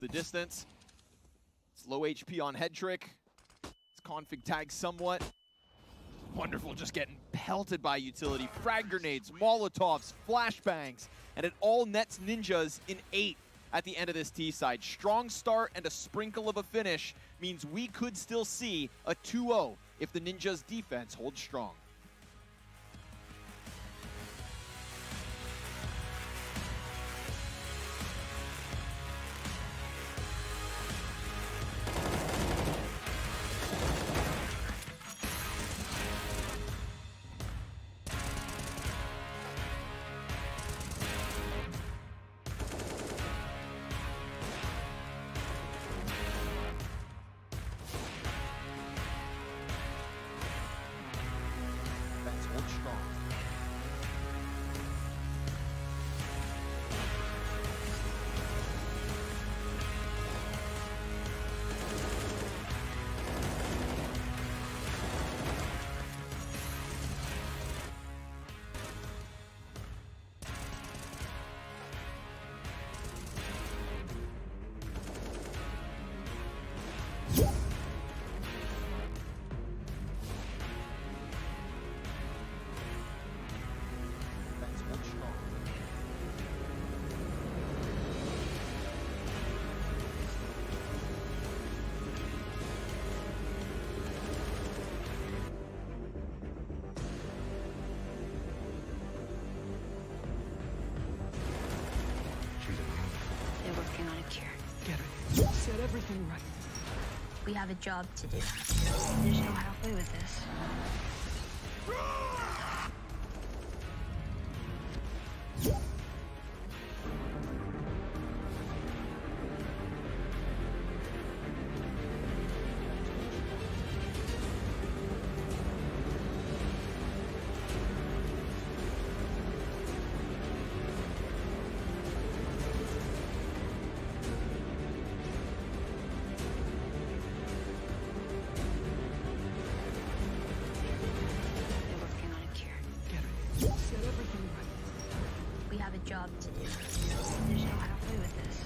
the distance. It's low HP on head trick. It's config tagged somewhat. Wonderful, just getting pelted by utility. Frag grenades, Molotovs, flashbangs, and it all nets Ninjas in 8 at the end of this T side. Strong start and a sprinkle of a finish means we could still see a 2-0 if the Ninjas defense holds strong. Set everything right. We have a job to do. There's no halfway with this. We have a job to do. There's no halfway with this.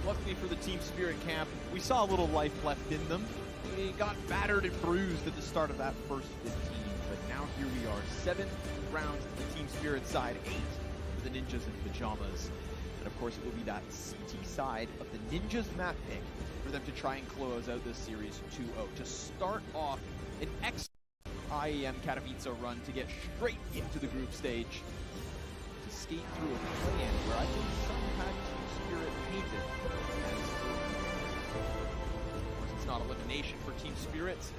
Luckily for the Team Spirit camp, we saw a little life left in them. They got battered and bruised at the start of that first 15, but now here we are, 7 rounds to the Team Spirit side, 8 for the Ninjas in Pajamas. And of course it will be that CT side of the Ninjas map pick for them to try and close out this series 2-0. To start off an excellent IEM Katowice run to get straight into the group stage. To skate through a plan where I think some had Team Spirit painted. Of course, it's not elimination for Team Spirits,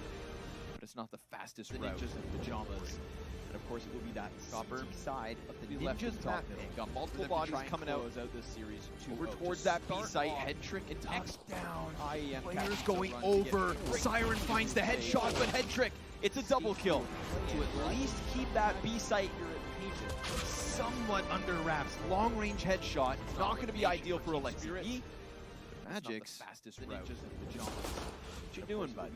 but it's not the fastest route. Ninjas in Pajamas. And of course, it will be that copper side of the Ninjas map pick. Got multiple bodies coming out this series. Over towards that B site, head trick and X down. IEM players going over. Siren finds the headshot, but head trick. It's a double kill to at least keep that B site somewhat under wraps. Long range headshot. Not going to be ideal for Alexi. Magic's fastest the route. ninjas of pajamas. What you doing, buddy?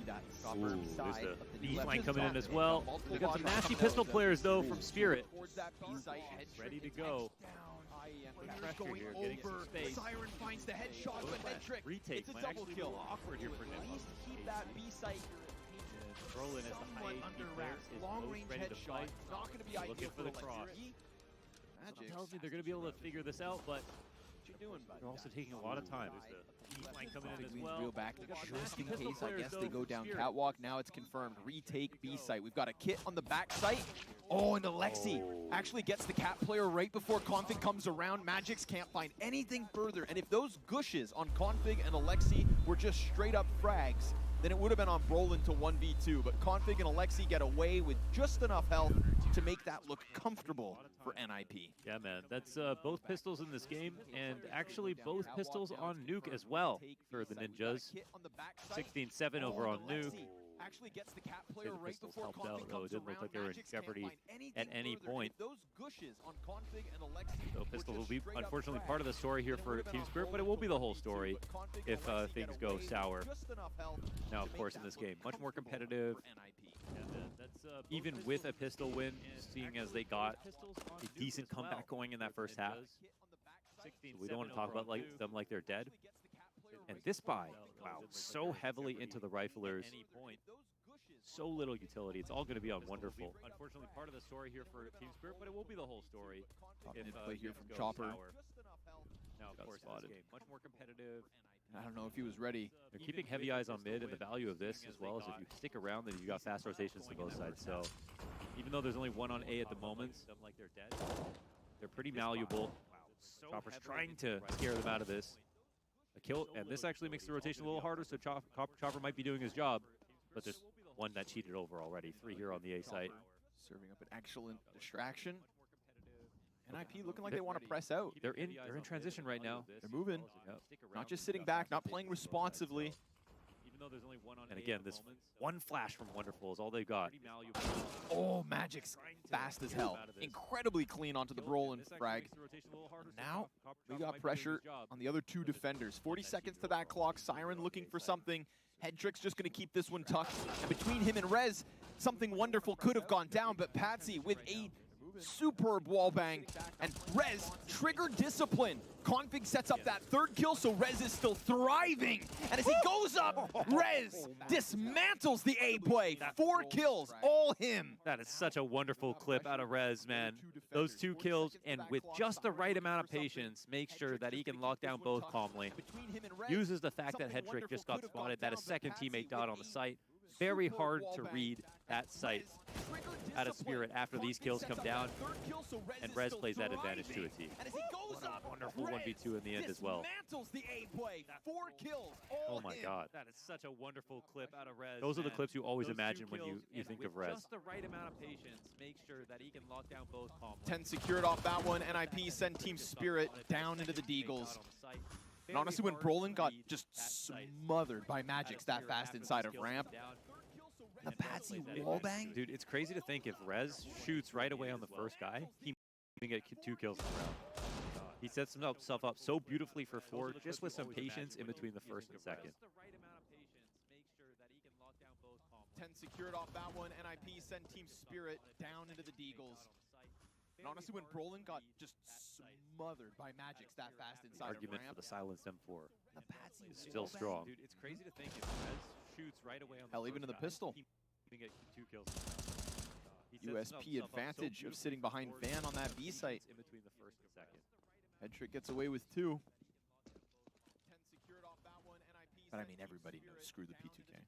Ooh, there's the B flank coming in as well. We got some nasty pistol players though from Spirit. Ready to go. Pressure here, getting some space. Siren finds the headshot, but Hedrick, Retake it's a might double actually be a kill. little awkward here for At him. least keep that B site Brolin is the somewhat high under HP player. wraps. Is Long most range ready to headshot, fight. not going to be Looking ideal for the Alexi. cross. Magic. Tells me they're going to be able to figure this out, but What you doing, buddy? they're also taking a lot of time. There's the B flank coming in as well. Reel back We got some just nasty in pistol case. I players, guess though, they go from down Spirit. catwalk. Now it's confirmed. Retake B site. We've got a kit on the back site. Oh, and Alexi actually gets the cat player right before Config comes around. Magix can't find anything further. And if those gushes on Config and Alexi were just straight up frags, then it would have been on Brolin to 1v2. But Config and Alexi get away with just enough health to make that look comfortable for NIP. Yeah, man. That's both pistols in this game, and actually both pistols on Nuke as well for the Ninjas. 16-7 over on Nuke. Actually gets the cat Say player the right pistols before helped out, Config though. comes It didn't look around. like they were in Magix can't jeopardy find anything at any further. point. If those gushes on Config and Alexi So were pistol will just be straight up unfortunately frags, part of the story here then it for would have been Team on Spirit, but it Brolin will be the to whole 1v2, story but Config and if Alexi things get go away with sour. just enough health Now, to of make course, in that this look game, much more comfortable competitive. for NIP. Even with a pistol win, seeing as they got a decent comeback going in that first half. So we don't want to talk about them like they're dead. And this buy, wow, so heavily into the riflers. So little utility. It's all going to be on Wonderful. Unfortunately, part of the story here for Team Spirit, but it will be the whole story. Top If, mid play here things from go Chopper. sour. Now, of Got course, in spotted. this game, much more competitive. I don't know if he was ready. They're keeping heavy eyes on mid, and the value of this, as well as if you stick around, then you got fast rotations to both sides. So, even though there's only one on A at the moment, they're pretty malleable. Chopper's trying to scare them out of this. A kill, and this actually makes the rotation a little harder, so Chopper might be doing his job. But there's one that cheated over already. 3 here on the A site. Serving up an excellent distraction. NIP looking like they want to press out. They're in transition right now. They're moving. Yep. Not just sitting back, not playing responsively. And again, this one flash from Wonderful is all they've got. Oh, Magic's fast as hell. Incredibly clean onto the Brolin frag. Now, we got pressure on the other two defenders. 40 seconds to that clock. Siren looking for something. Hedrick's just going to keep this one tucked. And between him and Rez, something wonderful could have gone down, but Patsy with a superb wall bang. And Rez, trigger discipline. Config sets up that third kill, so Rez is still thriving. And as he goes up, Rez dismantles the A play. 4 kills, all him. That is such a wonderful clip out of Rez, man. Those 2 kills, and with just the right amount of patience, make sure that he can lock down both calmly. Uses the fact that Hedrick just got spotted, that a second teammate died on the site. Very hard to read that site out of Spirit after these kills come down, and Rez plays that advantage to a T. Wonderful 1v2 in the end as well. Oh my god. That is such a wonderful clip out of Rez. Those are the clips you always imagine when you think of Rez. Just the right amount of patience, make sure that he can lock down both calmly. 10 secured off that one. NIP send Team Spirit down into the Deagles. And honestly, when Brolin got just smothered by Magix that fast inside of ramp, the Patsy wallbang? Dude, it's crazy to think if Rez shoots right away on the first guy, he can get 2 kills in a round. He sets himself up so beautifully for 4, just with some patience in between the first and second. 10 secured off that one. NIP send Team Spirit down into the Deagles. And honestly, when Brolin got just smothered by Magix that fast inside Argument of ramp, for the silenced M4 the Patsy is still wallbang. strong. Dude, it's crazy to think if Rez shoots right away on the Hell, even in the pistol. he can get 2 kills. USP advantage of sitting behind Van on that B site. In between the first and second. Hedrick gets away with 2. But I mean, everybody knows screw the P2K.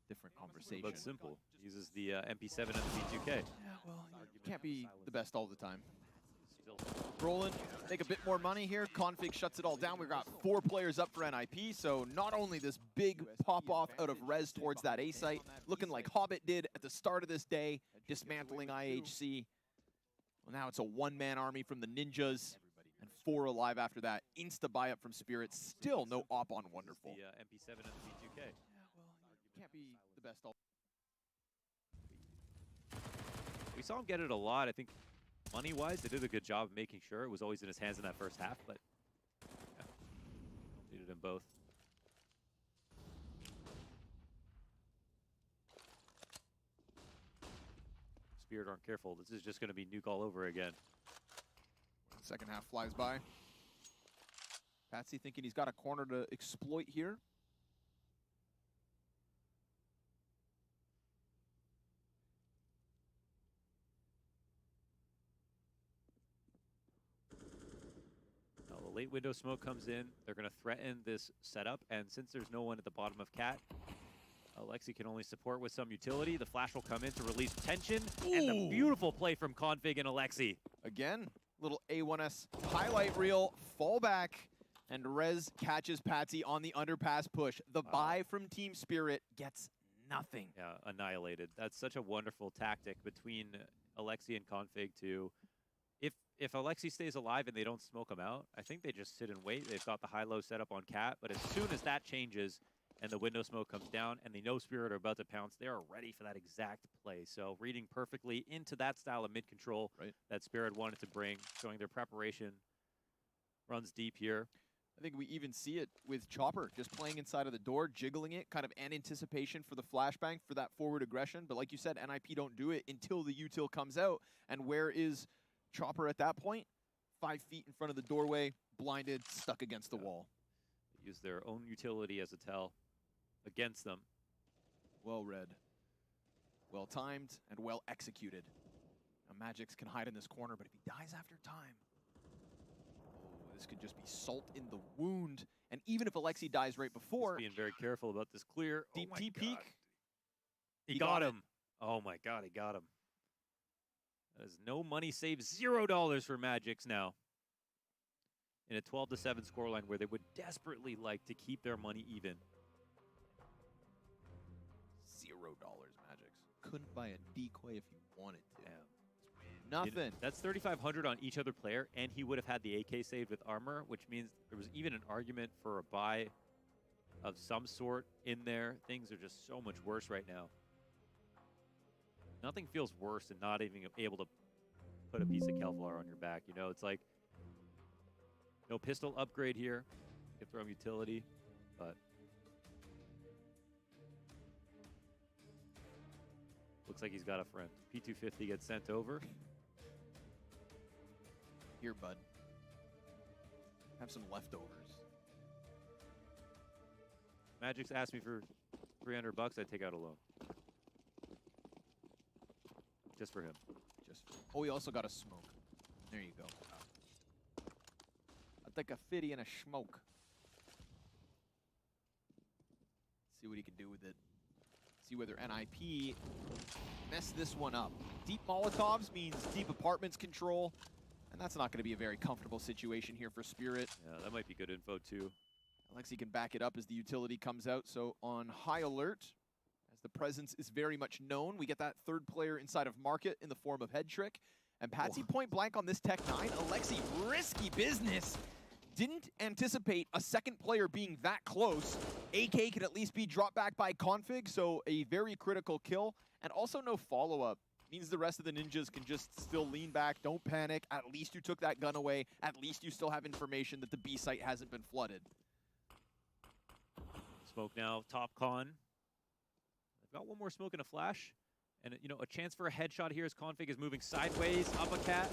Different conversation. But simple. Uses the MP7 and the B2K. Yeah, well, you can't be the best all the time. Still. Brolin, make a bit more money here. Config shuts it all down. We've got 4 players up for NIP, so not only this big pop-off out of Rez towards that A site, looking like Hobbit did at the start of this day, dismantling IHC. Well, now it's a one-man army from the Ninjas, and 4 alive after that. Insta buy-up from Spirit, still no op on Wonderful. The MP7 and the B2K. Yeah, well, you can't be the best all. We saw him get it a lot. I think money-wise, they did a good job of making sure it was always in his hands in that first half, but yeah, needed him them both. Spirit aren't careful. This is just going to be nuke all over again. Second half flies by. Patsy thinking he's got a corner to exploit here. Now the late window smoke comes in. They're going to threaten this setup, and since there's no one at the bottom of Cat, Alexi can only support with some utility. The flash will come in to release tension, and the beautiful play from Config and Alexi. Again, little A1S highlight reel, fallback, and Rez catches Patsy on the underpass push. The buy from Team Spirit gets nothing. Yeah, annihilated. That's such a wonderful tactic between Alexi and Config to, if Alexi stays alive and they don't smoke him out, I think they just sit and wait. They've got the high-low setup on Cat, but as soon as that changes and the window smoke comes down and they know Spirit are about to pounce, they are ready for that exact play. So reading perfectly into that style of mid-control that Spirit wanted to bring, showing their preparation. Runs deep here. I think we even see it with Chopper just playing inside of the door, jiggling it, kind of an anticipation for the flashbang, for that forward aggression. But like you said, NIP don't do it until the util comes out. And where is Chopper at that point? 5 feet in front of the doorway, blinded, stuck against the wall. They use their own utility as a tell against them. Well read, well timed, and well executed. Now Magix can hide in this corner, but if he dies after time, this could just be salt in the wound. And even if Alexi dies right before, He's being very careful about this clear. Deep T peek. He got him. Oh my God, he got him. That is no money saved, $0 for Magix now. In a 12-7 scoreline where they would desperately like to keep their money even. $0, Magix. Couldn't buy a decoy if you wanted to. Damn. Nothing. That's 3,500 on each other player, and he would have had the AK saved with armor, which means there was even an argument for a buy of some sort in there. Things are just so much worse right now. Nothing feels worse than not even able to put a piece of Kevlar on your back. You know, it's like no pistol upgrade here. You can throw him utility, but looks like he's got a friend. P250 gets sent over. Here, bud. Have some leftovers. Magix asked me for $300. I'd take out a loan. Just for him. Oh, he also got a smoke. There you go. I'll take a 50 and a smoke. See what he can do with it. See whether NIP mess this one up. Deep Molotovs means deep apartments control, and that's not going to be a very comfortable situation here for Spirit. Yeah, that might be good info too. Alexi can back it up as the utility comes out, so on high alert, as the presence is very much known, we get that third player inside of Market in the form of Head Trick, and Patsy point blank on this Tech 9. Alexi, risky business. Didn't anticipate a second player being that close. AK can at least be dropped back by Config, so a very critical kill, and also no follow-up. Means the rest of the ninjas can just still lean back, don't panic. At least you took that gun away. At least you still have information that the B site hasn't been flooded. Smoke now, top con. They've got one more smoke and a flash. And, you know, a chance for a headshot here as Config is moving sideways, up a cat.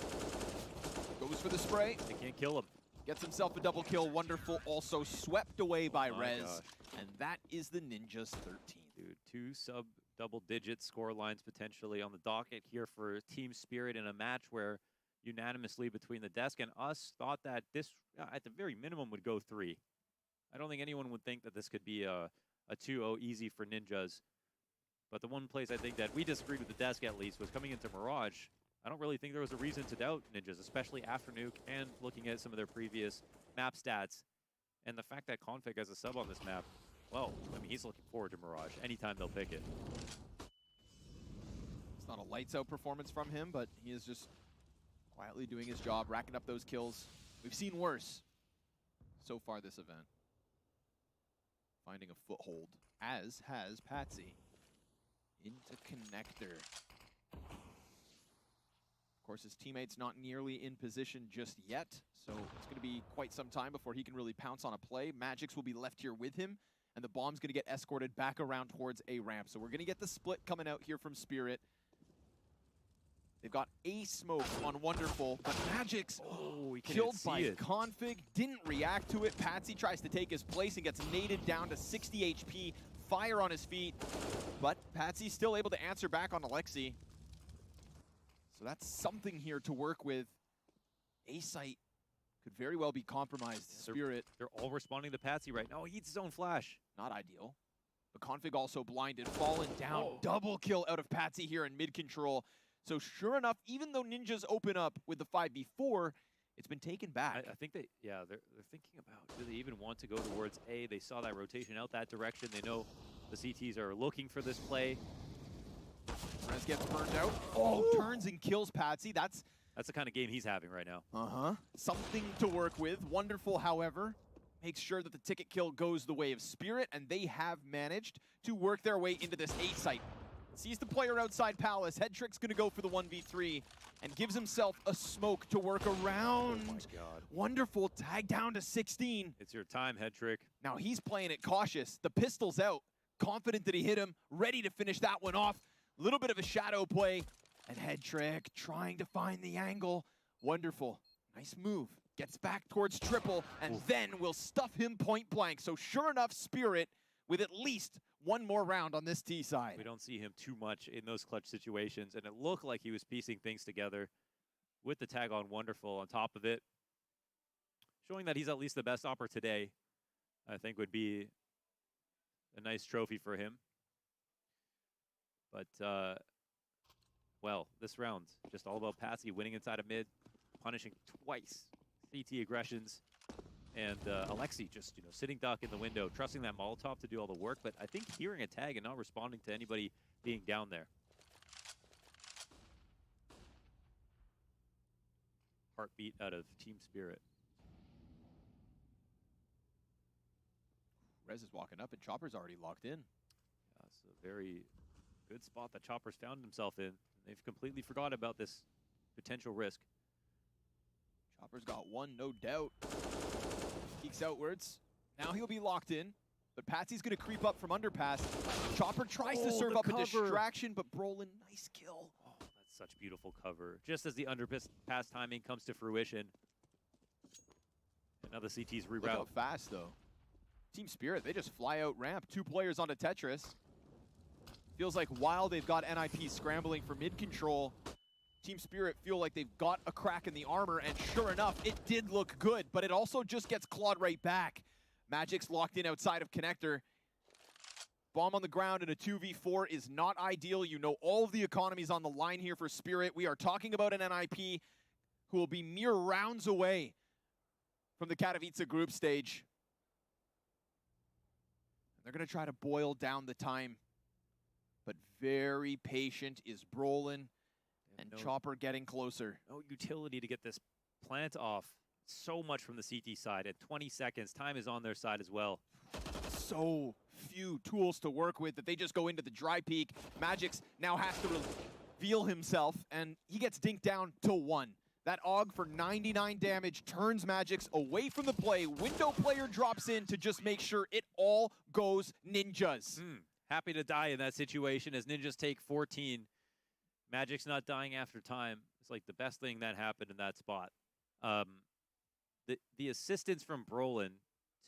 Goes for the spray. They can't kill him. Gets himself a double kill. Wonderful. Also swept away by Rez. Gosh. And that is the Ninjas 13. Dude, 2 sub-double-digit score lines potentially on the docket here for Team Spirit in a match where unanimously between the desk and us thought that this, at the very minimum, would go 3. I don't think anyone would think that this could be a 2-0 easy for Ninjas. But the one place I think that we disagreed with the desk at least was coming into Mirage. I don't really think there was a reason to doubt Ninjas, especially after Nuke and looking at some of their previous map stats. And the fact that Config has a sub on this map, well, I mean, he's looking forward to Mirage. Anytime they'll pick it. It's not a lights out performance from him, but he is just quietly doing his job, racking up those kills. We've seen worse so far this event. Finding a foothold, as has Patsy. Into connector. Of course, his teammate's not nearly in position just yet, so it's going to be quite some time before he can really pounce on a play. Magix will be left here with him, and the bomb's going to get escorted back around towards A ramp. So we're going to get the split coming out here from Spirit. They've got a smoke on Wonderful, but Magix killed by Config, didn't react to it. Patsy tries to take his place and gets naded down to 60 HP, fire on his feet, but Patsy's still able to answer back on Alexi. So that's something here to work with. A-Site could very well be compromised. Spirit. They're all responding to Patsy right now. He eats his own flash. Not ideal. But Config also blinded, fallen down. Double kill out of Patsy here in mid-control. So sure enough, even though Ninjas open up with the 5v4, it's been taken back. I think they're thinking about, do they even want to go towards A? They saw that rotation out that direction. They know the CTs are looking for this play. Rez gets burned out. Turns and kills Patsy. That's the kind of game he's having right now. Something to work with. Wonderful, however, makes sure that the ticket kill goes the way of Spirit, and they have managed to work their way into this A-Site. Sees the player outside Palace. Headtrick's going to go for the 1v3 and gives himself a smoke to work around. Oh my God. Wonderful, tag down to 16. It's your time, Headtrick. Now he's playing it cautious. The pistol's out. Confident that he hit him. Ready to finish that one off. Little bit of a shadow play. And Headtrick trying to find the angle. Wonderful. Nice move. Gets back towards triple. And then will stuff him point blank. So sure enough, Spirit with at least one more round on this T side. We don't see him too much in those clutch situations, and it looked like he was piecing things together with the tag on Wonderful on top of it. Showing that he's at least the best opper today, I think would be a nice trophy for him. But, well, this round, just all about Patsy winning inside of mid, punishing twice CT aggressions. And Alexi just, sitting duck in the window, trusting that Molotov to do all the work, but I think hearing a tag and not responding to anybody being down there. Heartbeat out of Team Spirit. Rez is walking up and Chopper's already locked in. Yeah, it's a very good spot that Chopper's found himself in. They've completely forgot about this potential risk. Chopper's got one, no doubt. Peeks outwards. Now he'll be locked in, but Patsy's going to creep up from underpass. Chopper tries to serve up a distraction, but Brolin, nice kill. Oh, that's such beautiful cover. Just as the underpass timing comes to fruition. And now the CT's reroute. Look how fast, though. Team Spirit, they just fly out ramp. 2 players onto Tetris. Feels like while they've got NIP scrambling for mid-control, Team Spirit feel like they've got a crack in the armor, and sure enough, it did look good, but it also just gets clawed right back. Magic's locked in outside of connector. Bomb on the ground in a 2v4 is not ideal. You know all of the economy's on the line here for Spirit. We are talking about an NIP who will be mere rounds away from the Katowice group stage. They're going to try to boil down the time, but very patient is Brolin. And Chopper getting closer. No utility to get this plant off. So much from the CT side. At 20 seconds, time is on their side as well. So few tools to work with that they just go into the dry peak. Magix now has to reveal himself, and he gets dinked down to 1. That AUG for 99 damage turns Magix away from the play. Window player drops in to just make sure it all goes Ninjas. Happy to die in that situation as Ninjas take 14. Magic's not dying after time. It's like the best thing that happened in that spot. The assistance from Brolin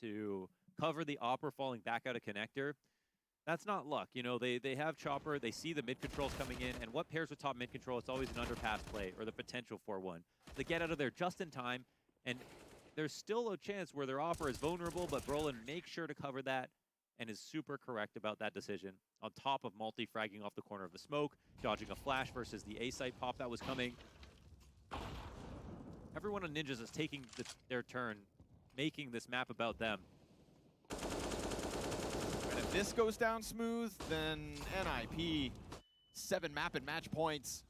to cover the Opera falling back out of connector, that's not luck. They have Chopper, they see the mid-controls coming in, and what pairs with top mid-control, it's always an underpass play, or the potential for one. They get out of there just in time, and there's still a chance where their Opera is vulnerable, but Brolin makes sure to cover that, and is super correct about that decision. On top of multi-fragging off the corner of the smoke, dodging a flash versus the A-site pop that was coming. Everyone on Ninjas is taking their turn, making this map about them. And if this goes down smooth, then NIP, 7 map and match points.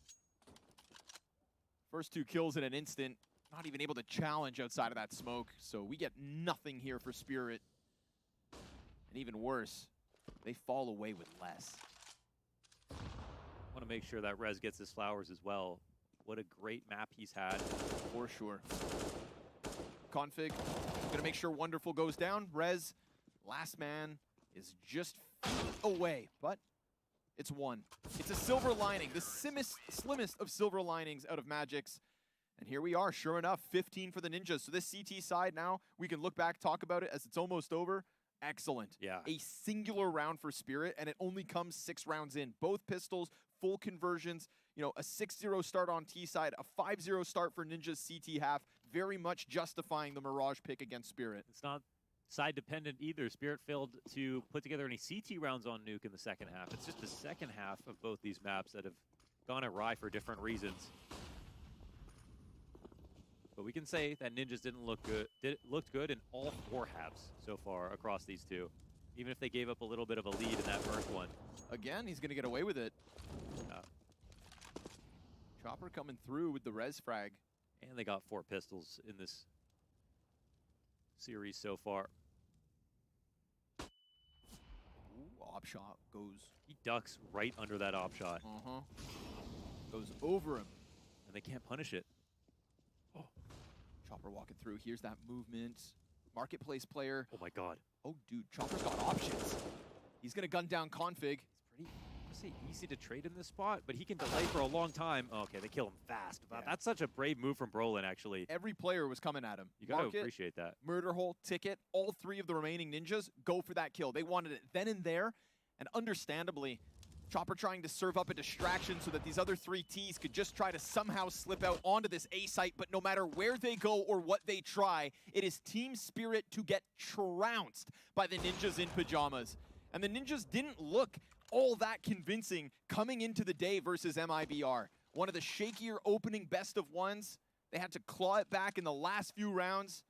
First 2 kills in an instant, not even able to challenge outside of that smoke. So we get nothing here for Spirit. And even worse, they fall away with less. I want to make sure that Rez gets his flowers as well. What a great map he's had. For sure. Config, gonna make sure Wonderful goes down. Rez, last man is just away, but it's one. It's a silver lining, the slimmest of silver linings out of Magic's. And here we are, sure enough, 15 for the Ninjas. So this CT side now, we can look back, talk about it as it's almost over. Excellent. Yeah. A singular round for Spirit, and it only comes 6 rounds in. Both pistols, full conversions, you know, a 6-0 start on T side, a 5-0 start for Ninja's CT half, very much justifying the Mirage pick against Spirit. It's not side dependent either. Spirit failed to put together any CT rounds on Nuke in the second half. It's just the second half of both these maps that have gone awry for different reasons. But we can say that Ninjas didn't look good. Looked good in all 4 halves so far across these two, even if they gave up a little bit of a lead in that first one. Again, he's going to get away with it. Chopper coming through with the res frag. And they got 4 pistols in this series so far. Ooh, op shot goes. He ducks right under that op shot. Goes over him. And they can't punish it. Chopper walking through. Here's that movement. Marketplace player. Oh my god. Oh, dude, Chopper's got options. He's going to gun down Config. It's pretty easy to trade in this spot, but he can delay for a long time. Oh, okay, they kill him fast. Wow, that's such a brave move from Brolin, actually. Every player was coming at him. You got to appreciate that. Murder hole, ticket, all 3 of the remaining Ninjas go for that kill. They wanted it then and there, and understandably, Chopper trying to serve up a distraction so that these other 3 Ts could just try to somehow slip out onto this A site, but no matter where they go or what they try, it is Team Spirit to get trounced by the Ninjas in pajamas. And the Ninjas didn't look all that convincing coming into the day versus MIBR. One of the shakier opening best of ones. They had to claw it back in the last few rounds.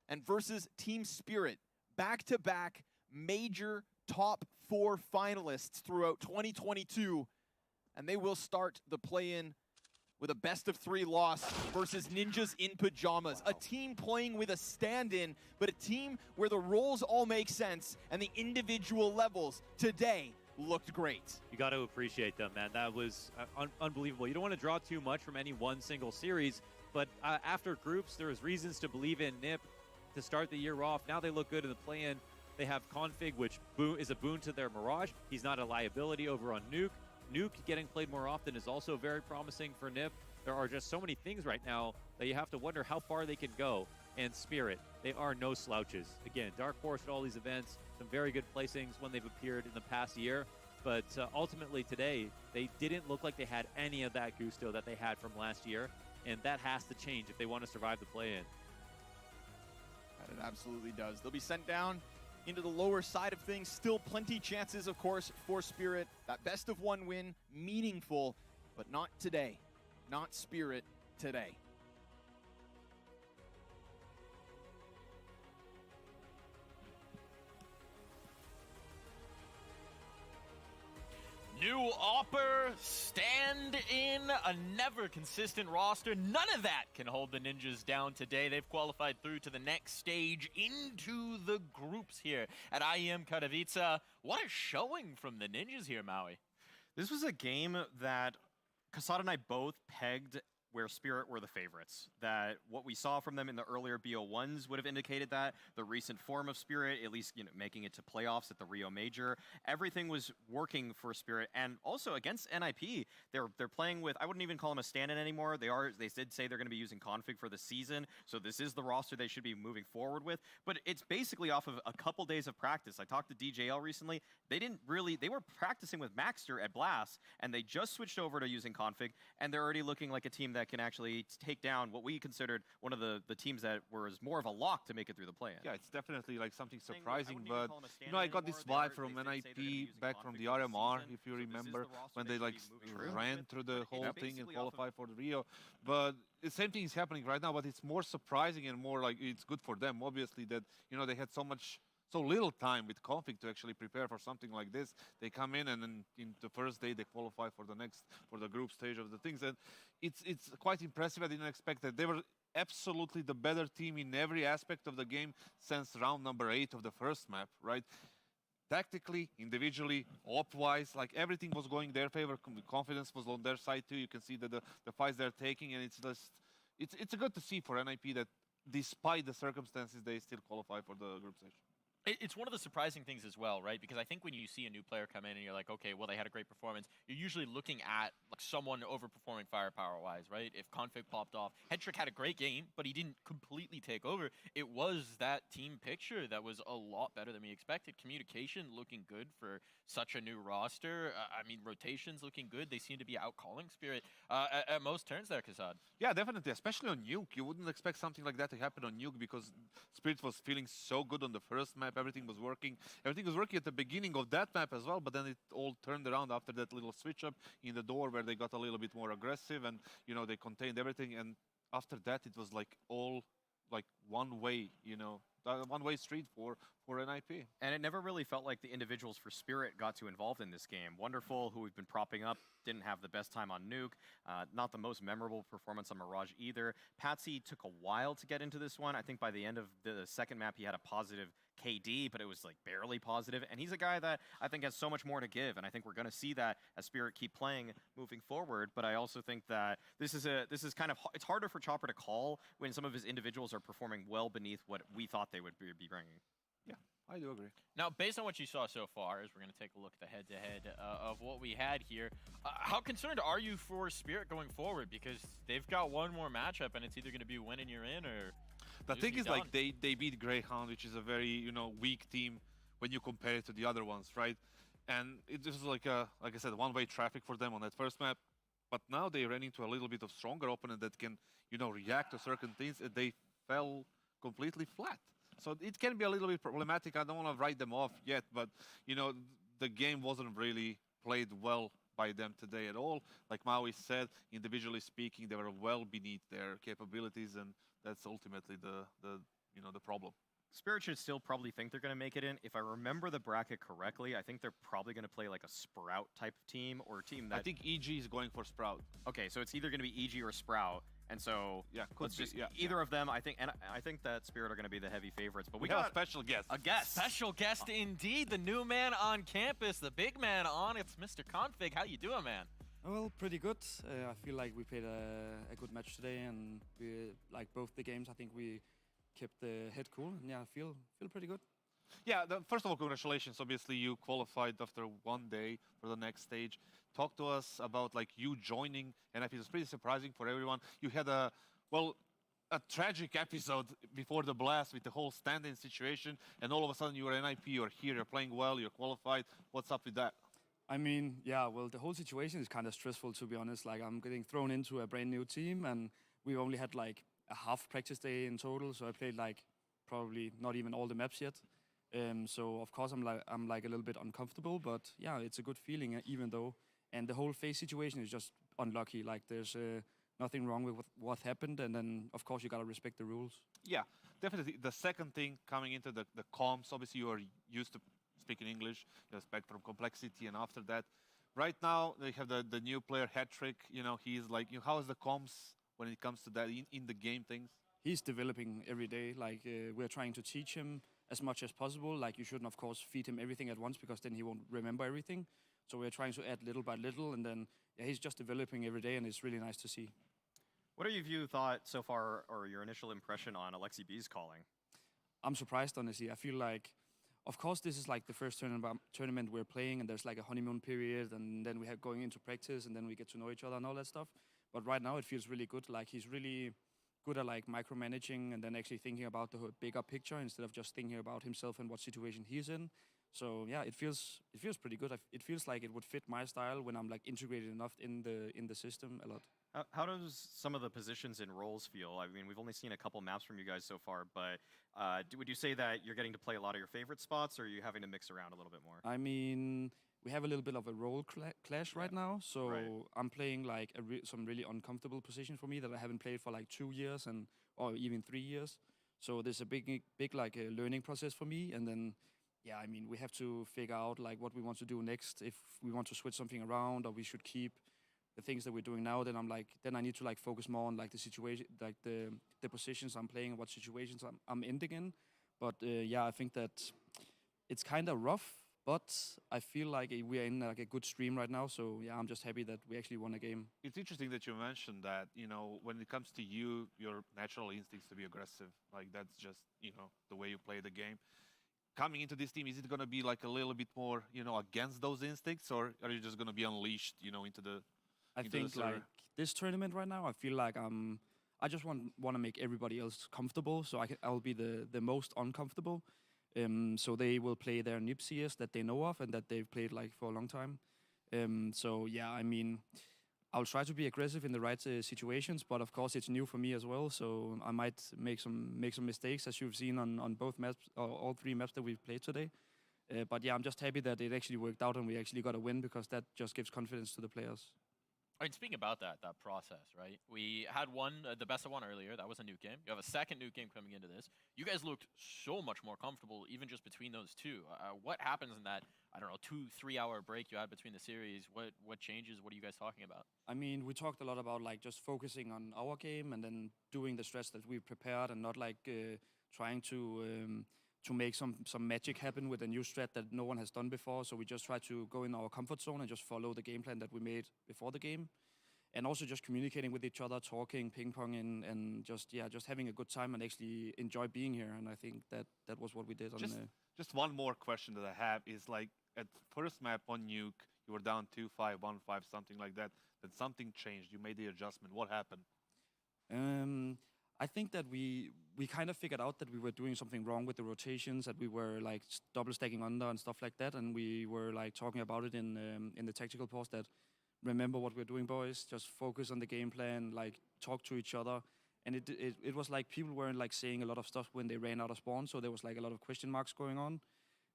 And versus Team Spirit, back-to-back major top 4 finalists throughout 2022, and they will start the play-in with a best-of-3 loss versus Ninjas in pajamas. A team playing with a stand-in, but a team where the roles all make sense and the individual levels today looked great. You got to appreciate them, man. That was unbelievable. You don't want to draw too much from any one single series, but after groups, there was reasons to believe in NIP to start the year off. Now they look good in the play-in. They have Config, which is a boon to their Mirage. He's not a liability over on Nuke. Nuke getting played more often is also very promising for NIP. There are just so many things right now that you have to wonder how far they can go. And Spirit, they are no slouches. Again, Dark Horse at all these events, some very good placings when they've appeared in the past year. But ultimately today, they didn't look like they had any of that gusto that they had from last year. And that has to change if they want to survive the play-in. It absolutely does. They'll be sent down into the lower side of things. Still plenty chances, of course, for Spirit. That best-of-1 win, meaningful, but not today. Not Spirit today. New Opper, stand in, a never consistent roster. None of that can hold the Ninjas down today. They've qualified through to the next stage into the groups here at IEM Katowice. What a showing from the Ninjas here, Maui. This was a game that Kasada and I both pegged where Spirit were the favorites. That what we saw from them in the earlier BO1s would have indicated that. The recent form of Spirit, at least making it to playoffs at the Rio Major, everything was working for Spirit. And also against NIP, they're playing with, I wouldn't even call them a stand-in anymore. They did say they're going to be using Config for the season, so this is the roster they should be moving forward with. But it's basically off of a couple days of practice. I talked to DJL recently. They were practicing with Maxter at Blast, and they just switched over to using Config, and they're already looking like a team that can actually take down what we considered one of the teams that was more of a lock to make it through the play-in. Yeah, it's definitely like something surprising, but I got this vibe from NIP back from the RMR, if you remember, when they like ran through the whole thing and qualified for the Rio. But the same thing is happening right now, but it's more surprising and more like it's good for them, obviously, that they had so little time with Config to actually prepare for something like this. They come in and then in the first day they qualify for the group stage of the things. And it's quite impressive. I didn't expect that. They were absolutely the better team in every aspect of the game since round number 8 of the first map, right? tactically, individually, op-wise, like everything was going their favor. Confidence was on their side too. You can see that the fights they're taking, and it's just it's good to see for NIP that despite the circumstances, they still qualify for the group stage. It's one of the surprising things as well, right? Because I think when you see a new player come in and you're like, okay, well, they had a great performance, you're usually looking at like someone overperforming firepower-wise, right? If Config popped off, Headtrick had a great game, but he didn't completely take over. It was that team picture that was a lot better than we expected. Communication looking good for such a new roster. I mean, rotations looking good. They seem to be out-calling Spirit at most turns there, Kassad. Yeah, definitely, especially on Nuke. You wouldn't expect something like that to happen on Nuke because Spirit was feeling so good on the first map. Everything was working. Everything was working at the beginning of that map as well, but then it all turned around after that little switch up in the door where they got a little bit more aggressive and, you know, they contained everything. And after that, it was like all like one way, you know, one-way street for NIP. And it never really felt like the individuals for Spirit got too involved in this game. Wonderful, who we've been propping up, didn't have the best time on Nuke. Not the most memorable performance on Mirage either. Patsy took a while to get into this one. I think by the end of the second map, he had a positive KD, but it was like barely positive. And he's a guy that I think has so much more to give. And I think we're going to see that as Spirit keep playing moving forward. But I also think that this is kind of, it's harder for Chopper to call when some of his individuals are performing well beneath what we thought they would be bringing. Yeah, I do agree. Now, based on what you saw so far, as we're going to take a look at the head-to-head of what we had here, how concerned are you for Spirit going forward? Because they've got one more matchup, and it's either going to be winning you're in or the thing is, like, they beat Greyhound, which is a very, you know, weak team when you compare it to the other ones, right? And it was like I said, one-way traffic for them on that first map. But now they ran into a little bit of stronger opponent that can, you know, react to certain things, and they fell completely flat. So it can be a little bit problematic. I don't want to write them off yet, but, you know, the game wasn't really played well by them today at all. Like Maui said, individually speaking, they were well beneath their capabilities, and that's ultimately the problem. Spirit should still probably think they're going to make it in. If I remember the bracket correctly, I think they're probably going to play like a Sprout type team or a team that... I think EG is going for Sprout. Okay, so it's either going to be EG or Sprout. And so yeah, let's just either of them. I think that Spirit are going to be the heavy favorites. But we got got a special guest. A guest, special guest indeed. The new man on campus, the big man on. It's Mr. Config. How you doing, man? Well, pretty good. I feel like we played a good match today, and we like both the games. I think we kept the head cool. And yeah, I feel pretty good. Yeah, first of all, congratulations. Obviously, you qualified after one day for the next stage. Talk to us about like you joining NIP. It was pretty surprising for everyone. You had a tragic episode before the blast with the whole stand-in situation, and all of a sudden you are NIP, you're here, you're playing well, you're qualified. What's up with that? I mean, yeah, well, the whole situation is kind of stressful, to be honest. Like, I'm getting thrown into a brand new team, and we only had like a half practice day in total, so I played like probably not even all the maps yet. So of course I'm like a little bit uncomfortable, but yeah, it's a good feeling even though. And the whole phase situation is just unlucky. Like there's nothing wrong with what happened, and then of course you gotta respect the rules. Yeah, definitely. The second thing coming into the comms, obviously you are used to speaking English, you expect from complexity, and after that, right now they have the new player Headtrick. You know, he's like, how is the comms when it comes to that in the game things? He's developing every day. Like we're trying to teach him as much as possible. Like you shouldn't, of course, feed him everything at once because then he won't remember everything. So we're trying to add little by little, and then yeah, he's just developing every day, and it's really nice to see. What have you thought so far, or your initial impression on Alexi B's calling? I'm surprised, honestly. I feel like, of course, this is like the first tournament we're playing, and there's like a honeymoon period, and then we have going into practice, and then we get to know each other and all that stuff. But right now, it feels really good. Like he's really good at like micromanaging, and then actually thinking about the bigger picture instead of just thinking about himself and what situation he's in. So yeah, it feels pretty good. It feels like it would fit my style when I'm like integrated enough in the system a lot. How does some of the positions and roles feel? I mean, we've only seen a couple maps from you guys so far, but would you say that you're getting to play a lot of your favorite spots, or are you having to mix around a little bit more? I mean, we have a little bit of a role clash right now, so I'm playing like some really uncomfortable position for me that I haven't played for like 2 years or even 3 years. So there's a big like a learning process for me, and then yeah, I mean, we have to figure out like what we want to do next. If we want to switch something around, or we should keep the things that we're doing now, then I need to like focus more on like the situation, like the positions I'm playing, and what situations I'm ending in. But yeah, I think that it's kind of rough But I feel like we're in like a good stream right now. So yeah, I'm just happy that we actually won a game. It's interesting that you mentioned that, when it comes to you, your natural instincts to be aggressive. Like, that's just, the way you play the game. Coming into this team, is it going to be like a little bit more, against those instincts, or are you just going to be unleashed, into the I into think the server? like this tournament right now, I feel like I just want to make everybody else comfortable, so I'll be the most uncomfortable. So they will play their NIP CS that they know of and that they've played like for a long time. So yeah, I mean, I'll try to be aggressive in the right situations, but of course it's new for me as well. So I might make some mistakes, as you've seen on both maps, or all 3 maps that we've played today. But yeah, I'm just happy that it actually worked out and we actually got a win, because that just gives confidence to the players. I mean, speaking about that process, right? We had the best of one earlier. That was a nuke game. You have a second nuke game coming into this. You guys looked so much more comfortable, even just between those two. What happens in that, I don't know, 2-3 hour break you had between the series? What changes? What are you guys talking about? I mean, we talked a lot about like just focusing on our game and then doing the stress that we've prepared, and not like trying to make some magic happen with a new strat that no one has done before. So we just try to go in our comfort zone and just follow the game plan that we made before the game. And also just communicating with each other, talking, ping-ponging, and just having a good time and actually enjoy being here. And I think that was what we did. Just one more question that I have is, like, at first map on Nuke, you were down 2-5, 1-5, something like that. Then something changed. You made the adjustment. What happened? I think that we kind of figured out that we were doing something wrong with the rotations, that we were like double stacking under and stuff like that, and we were like talking about it in the tactical pause, that remember what we're doing, boys, just focus on the game plan, like talk to each other. And it was like people weren't like saying a lot of stuff when they ran out of spawn, so there was like a lot of question marks going on.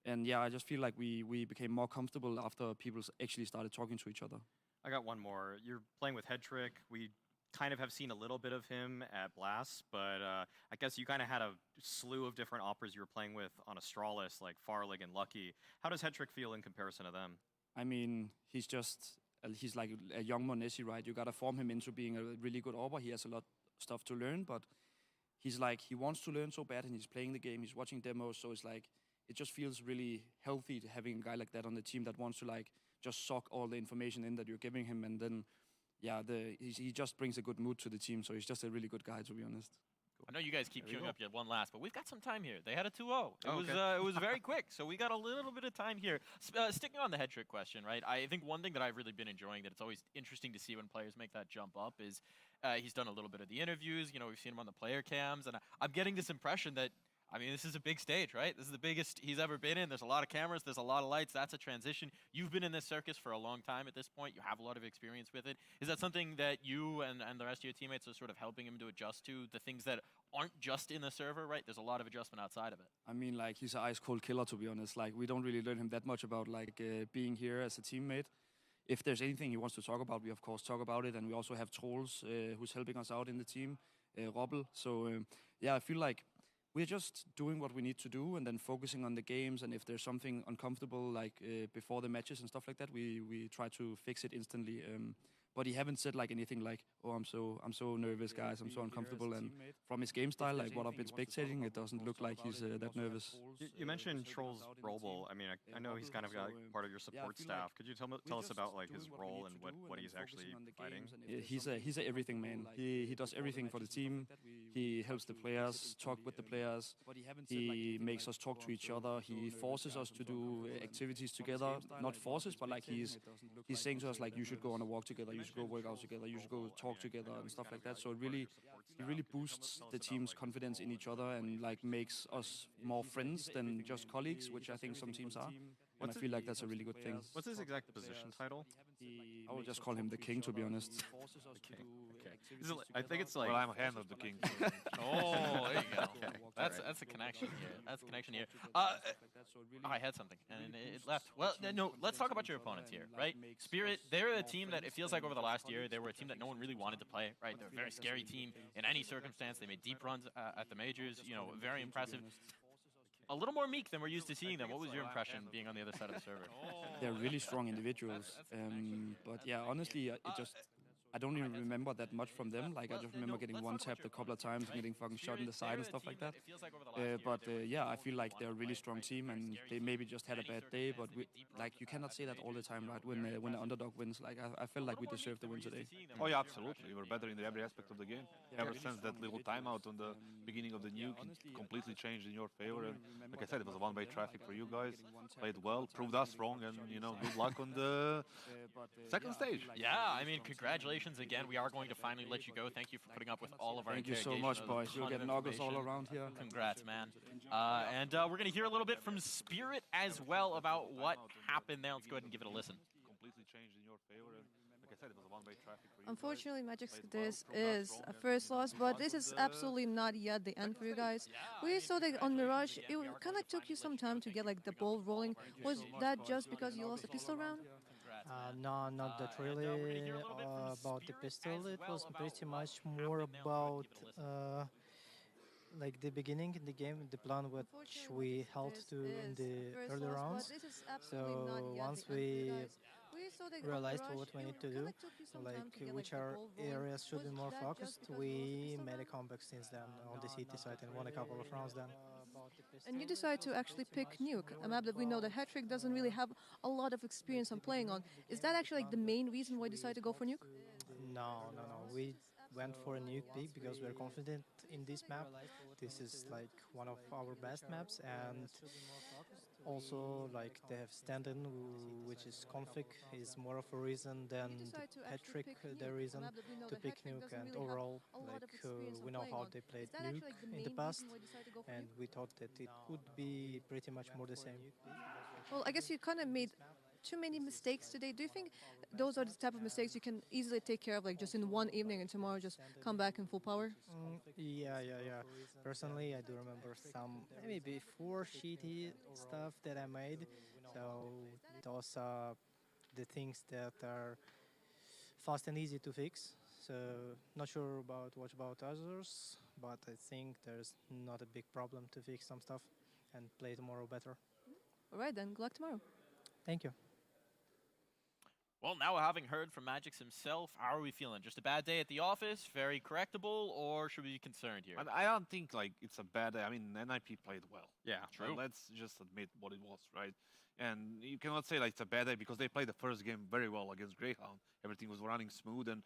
And yeah, I just feel like we became more comfortable after people actually started talking to each other. I got one more. You're playing with Headtrick. We kind of have seen a little bit of him at Blast, but I guess you kind of had a slew of different operas you were playing with on Astralis, like Farlig and Lucky. How does Headtrick feel in comparison to them? I mean, he's like a young Monesi, right? You gotta form him into being a really good AWPer. He has a lot of stuff to learn, but he wants to learn so bad, and he's playing the game, he's watching demos, so it's like, it just feels really healthy to having a guy like that on the team that wants to like just suck all the information in that you're giving him, and then yeah, he just brings a good mood to the team, so he's just a really good guy, to be honest. I know you guys keep queuing up yet one last, but we've got some time here. They had a 2-0. It was very quick, so we got a little bit of time here. Sticking on the Headtrick question, right? I think one thing that I've really been enjoying, that it's always interesting to see when players make that jump up, is he's done a little bit of the interviews. You know, we've seen him on the player cams, and I'm getting this impression that, I mean, this is a big stage, right? This is the biggest he's ever been in. There's a lot of cameras. There's a lot of lights. That's a transition. You've been in this circus for a long time at this point. You have a lot of experience with it. Is that something that you and the rest of your teammates are sort of helping him to adjust to, the things that aren't just in the server, right? There's a lot of adjustment outside of it. I mean, like, he's an ice-cold killer, to be honest. Like, we don't really learn him that much about, like, being here as a teammate. If there's anything he wants to talk about, we, of course, talk about it. And we also have Trolls, who's helping us out in the team, Robbel. So, yeah, I feel like we're just doing what we need to do and then focusing on the games. And if there's something uncomfortable, like before the matches and stuff like that, we try to fix it instantly. But he haven't said like anything like, "Oh, I'm so nervous, guys. I'm so uncomfortable." And from his game style, like what I've been spectating, it doesn't look like he's that nervous. You mentioned Trolls Roble. I mean, I know he's kind of got part of your support staff. Could you tell us about like his role and what he's actually fighting? He's a everything man. He does everything for the team. He helps the players, talk with the players. He makes us talk to each other. He forces us to do activities together. Not forces, but like he's saying to us like, you should go on a walk together. You should go work out together. You should go talk together and stuff like that. So it really boosts the team's confidence in each other and like makes us more friends than just colleagues, which I think some teams are. And I feel like that's a really good thing. What's his exact position title? I would just call him the king, to be honest. The king. Okay. I think it's like. Well, I'm a hand of the king. Oh, there you go. Okay. That's a connection here. That's a connection here. I had something and it left. Well, no. Let's talk about your opponents here, right? Spirit. They're a team that it feels like over the last year they were a team that no one really wanted to play, right? They're a very scary team in any circumstance. They made deep runs at the majors. You know, very impressive. A little more meek than we're used to seeing them. What was your impression being on the other side of the server? They're really strong individuals. But yeah, honestly, I don't even remember that much from them. Like, I just remember getting one tapped a couple of times and getting fucking shot in the side and stuff like that. But yeah, I feel like they're a really strong team, and they maybe just had a bad day. But like, you cannot say that all the time, right? When the underdog wins, like I felt like we deserved the win today. Oh yeah, absolutely. We're better in every aspect of the game. Ever since that little timeout on the beginning of the nuke, it completely changed in your favor. And like I said, it was a one-way traffic for you guys. Played well, proved us wrong, and good luck on the second stage. Yeah, I mean, congratulations again. We are going to finally let you go. Thank you for putting up with all of our Thank you so interrogation. much, That was a boys. You'll ton get of knockers all information. around here. Congrats, man. And we're going to hear a little bit from Spirit as well about what happened there. Let's go ahead and give it a listen. Completely changed in your favor. And like I said, it was a one-way traffic for you. Unfortunately, Magic's this is a first loss, but this is absolutely not yet the end for you guys. We saw that on Mirage, it kind of took you some time to get like the ball rolling. Was that just because you lost the pistol round? No, not that really about the pistol. It was pretty much more about like the beginning in the game, the plan which we held to in the early rounds. So once we realized what we need to do, like which are areas should be more focused, we made a comeback since then on the CT side and won a couple of rounds then. And you decided to actually pick Nuke, a map that we know that Hattrick doesn't really have a lot of experience on playing on. Is that actually like the main reason why you decided to go for Nuke? No. We went for a Nuke pick because we're confident in this map. This is like one of our best maps, and also like they have stand-in, which is config, is more of a reason than Hattrick the reason to pick Nuke. And overall, like we know how they played Nuke in the past, and we thought that it would be pretty much more the same. Well, I guess you kind of made too many mistakes today. Do you think those are the type of mistakes you can easily take care of, like just in one evening, and tomorrow just come back in full power? Yeah. Personally, I do remember some maybe 4 shitty stuff that I made. So those are the things that are fast and easy to fix. So not sure about what about others, but I think there's not a big problem to fix some stuff and play tomorrow better. All right, then. Good luck tomorrow. Thank you. Well, now having heard from Magix himself, how are we feeling? Just a bad day at the office, very correctable, or should we be concerned here? I don't think like it's a bad day. I mean, NIP played well. Yeah, true. Let's just admit what it was, right? And you cannot say like it's a bad day because they played the first game very well against Greyhound. Everything was running smooth, and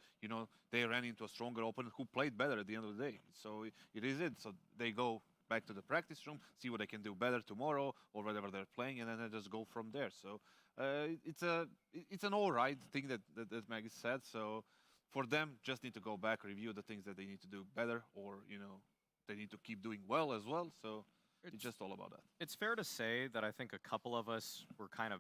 they ran into a stronger opponent who played better at the end of the day. So it is it. So they go back to the practice room, see what they can do better tomorrow or whatever they're playing, and then they just go from there. So it's an all right thing that Maggie said. So for them, just need to go back, review the things that they need to do better, or they need to keep doing well as well. So it's just all about that. It's fair to say that I think a couple of us were kind of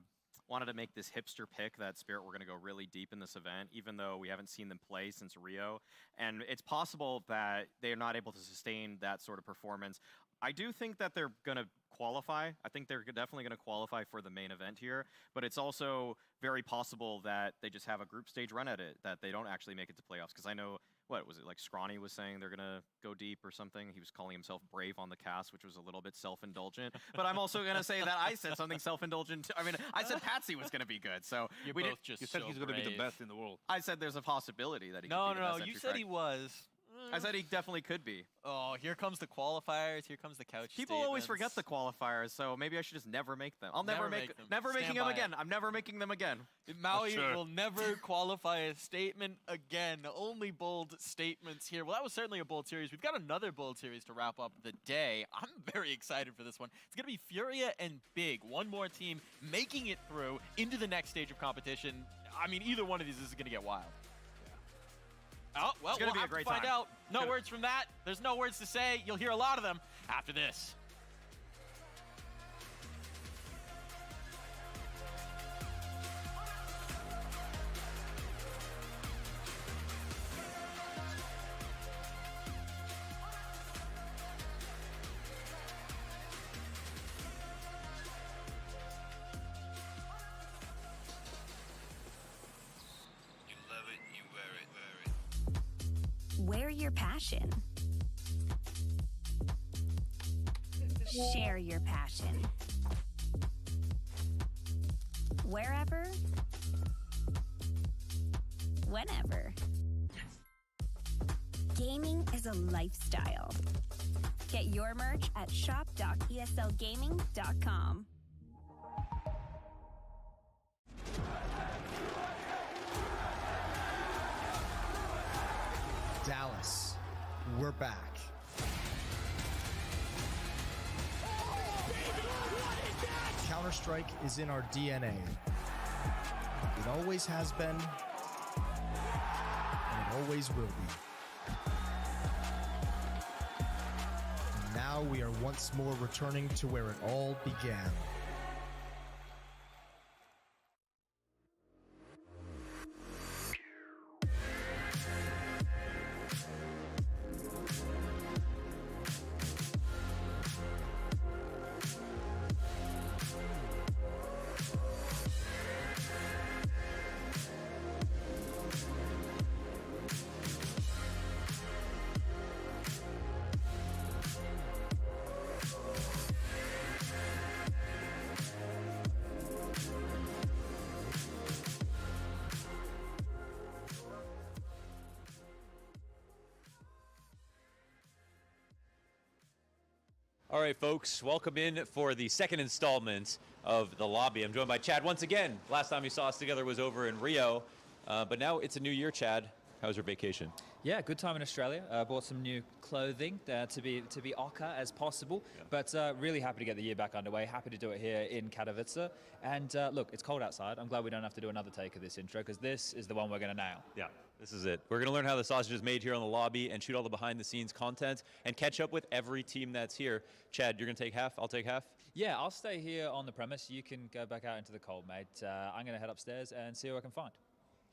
wanted to make this hipster pick that Spirit were going to go really deep in this event, even though we haven't seen them play since Rio. And it's possible that they are not able to sustain that sort of performance. I do think that they're going to qualify. I think they're definitely going to qualify for the main event here, but it's also very possible that they just have a group stage run at it, that they don't actually make it to playoffs. Because I know, what was it, like Scrawny was saying they're going to go deep or something. He was calling himself brave on the cast, which was a little bit self-indulgent. But I'm also going to say that I said something self-indulgent. I mean, I said Patsy was going to be good. So You're we both did, just You said so he's going to be the brave. best in the world. I said there's a possibility that he could No, be the best you entry said frag. he was. I said he definitely could be. Oh, here comes the qualifiers. Here comes the couch People always forget the statements. qualifiers, so maybe I should just never make them. I'll never make them. never Stand making them by again. it. I'm never making them again. Maui Sure. will never qualify a statement again. Only bold statements here. Well, that was certainly a bold series. We've got another bold series to wrap up the day. I'm very excited for this one. It's going to be Furia and Big. One more team making it through into the next stage of competition. I mean, either one of these is going to get wild. Oh, well, It's gonna we'll be a have to great find time. out. No words from that. There's no words to say. You'll hear a lot of them after this. Wear your passion. Share your passion. Wherever, whenever. Gaming is a lifestyle. Get your merch at shop.eslgaming.com. Dallas, we're back. Counter-Strike is in our DNA. It always has been, and it always will be. And now we are once more returning to where it all began. All right, folks, welcome in for the second installment of The Lobby. I'm joined by Chad once again. Last time you saw us together was over in Rio, but now it's a new year, Chad. How was your vacation? Yeah, good time in Australia. Bought some new clothing to be ochre as possible, but really happy to get the year back underway. Happy to do it here in Katowice. And look, it's cold outside. I'm glad we don't have to do another take of this intro because this is the one we're going to nail. Yeah, this is it. We're going to learn how the sausage is made here on The Lobby and shoot all the behind-the-scenes content and catch up with every team that's here. Chad, you're going to take half. I'll take half. Yeah, I'll stay here on the premise. You can go back out into the cold, mate. I'm going to head upstairs and see who I can find.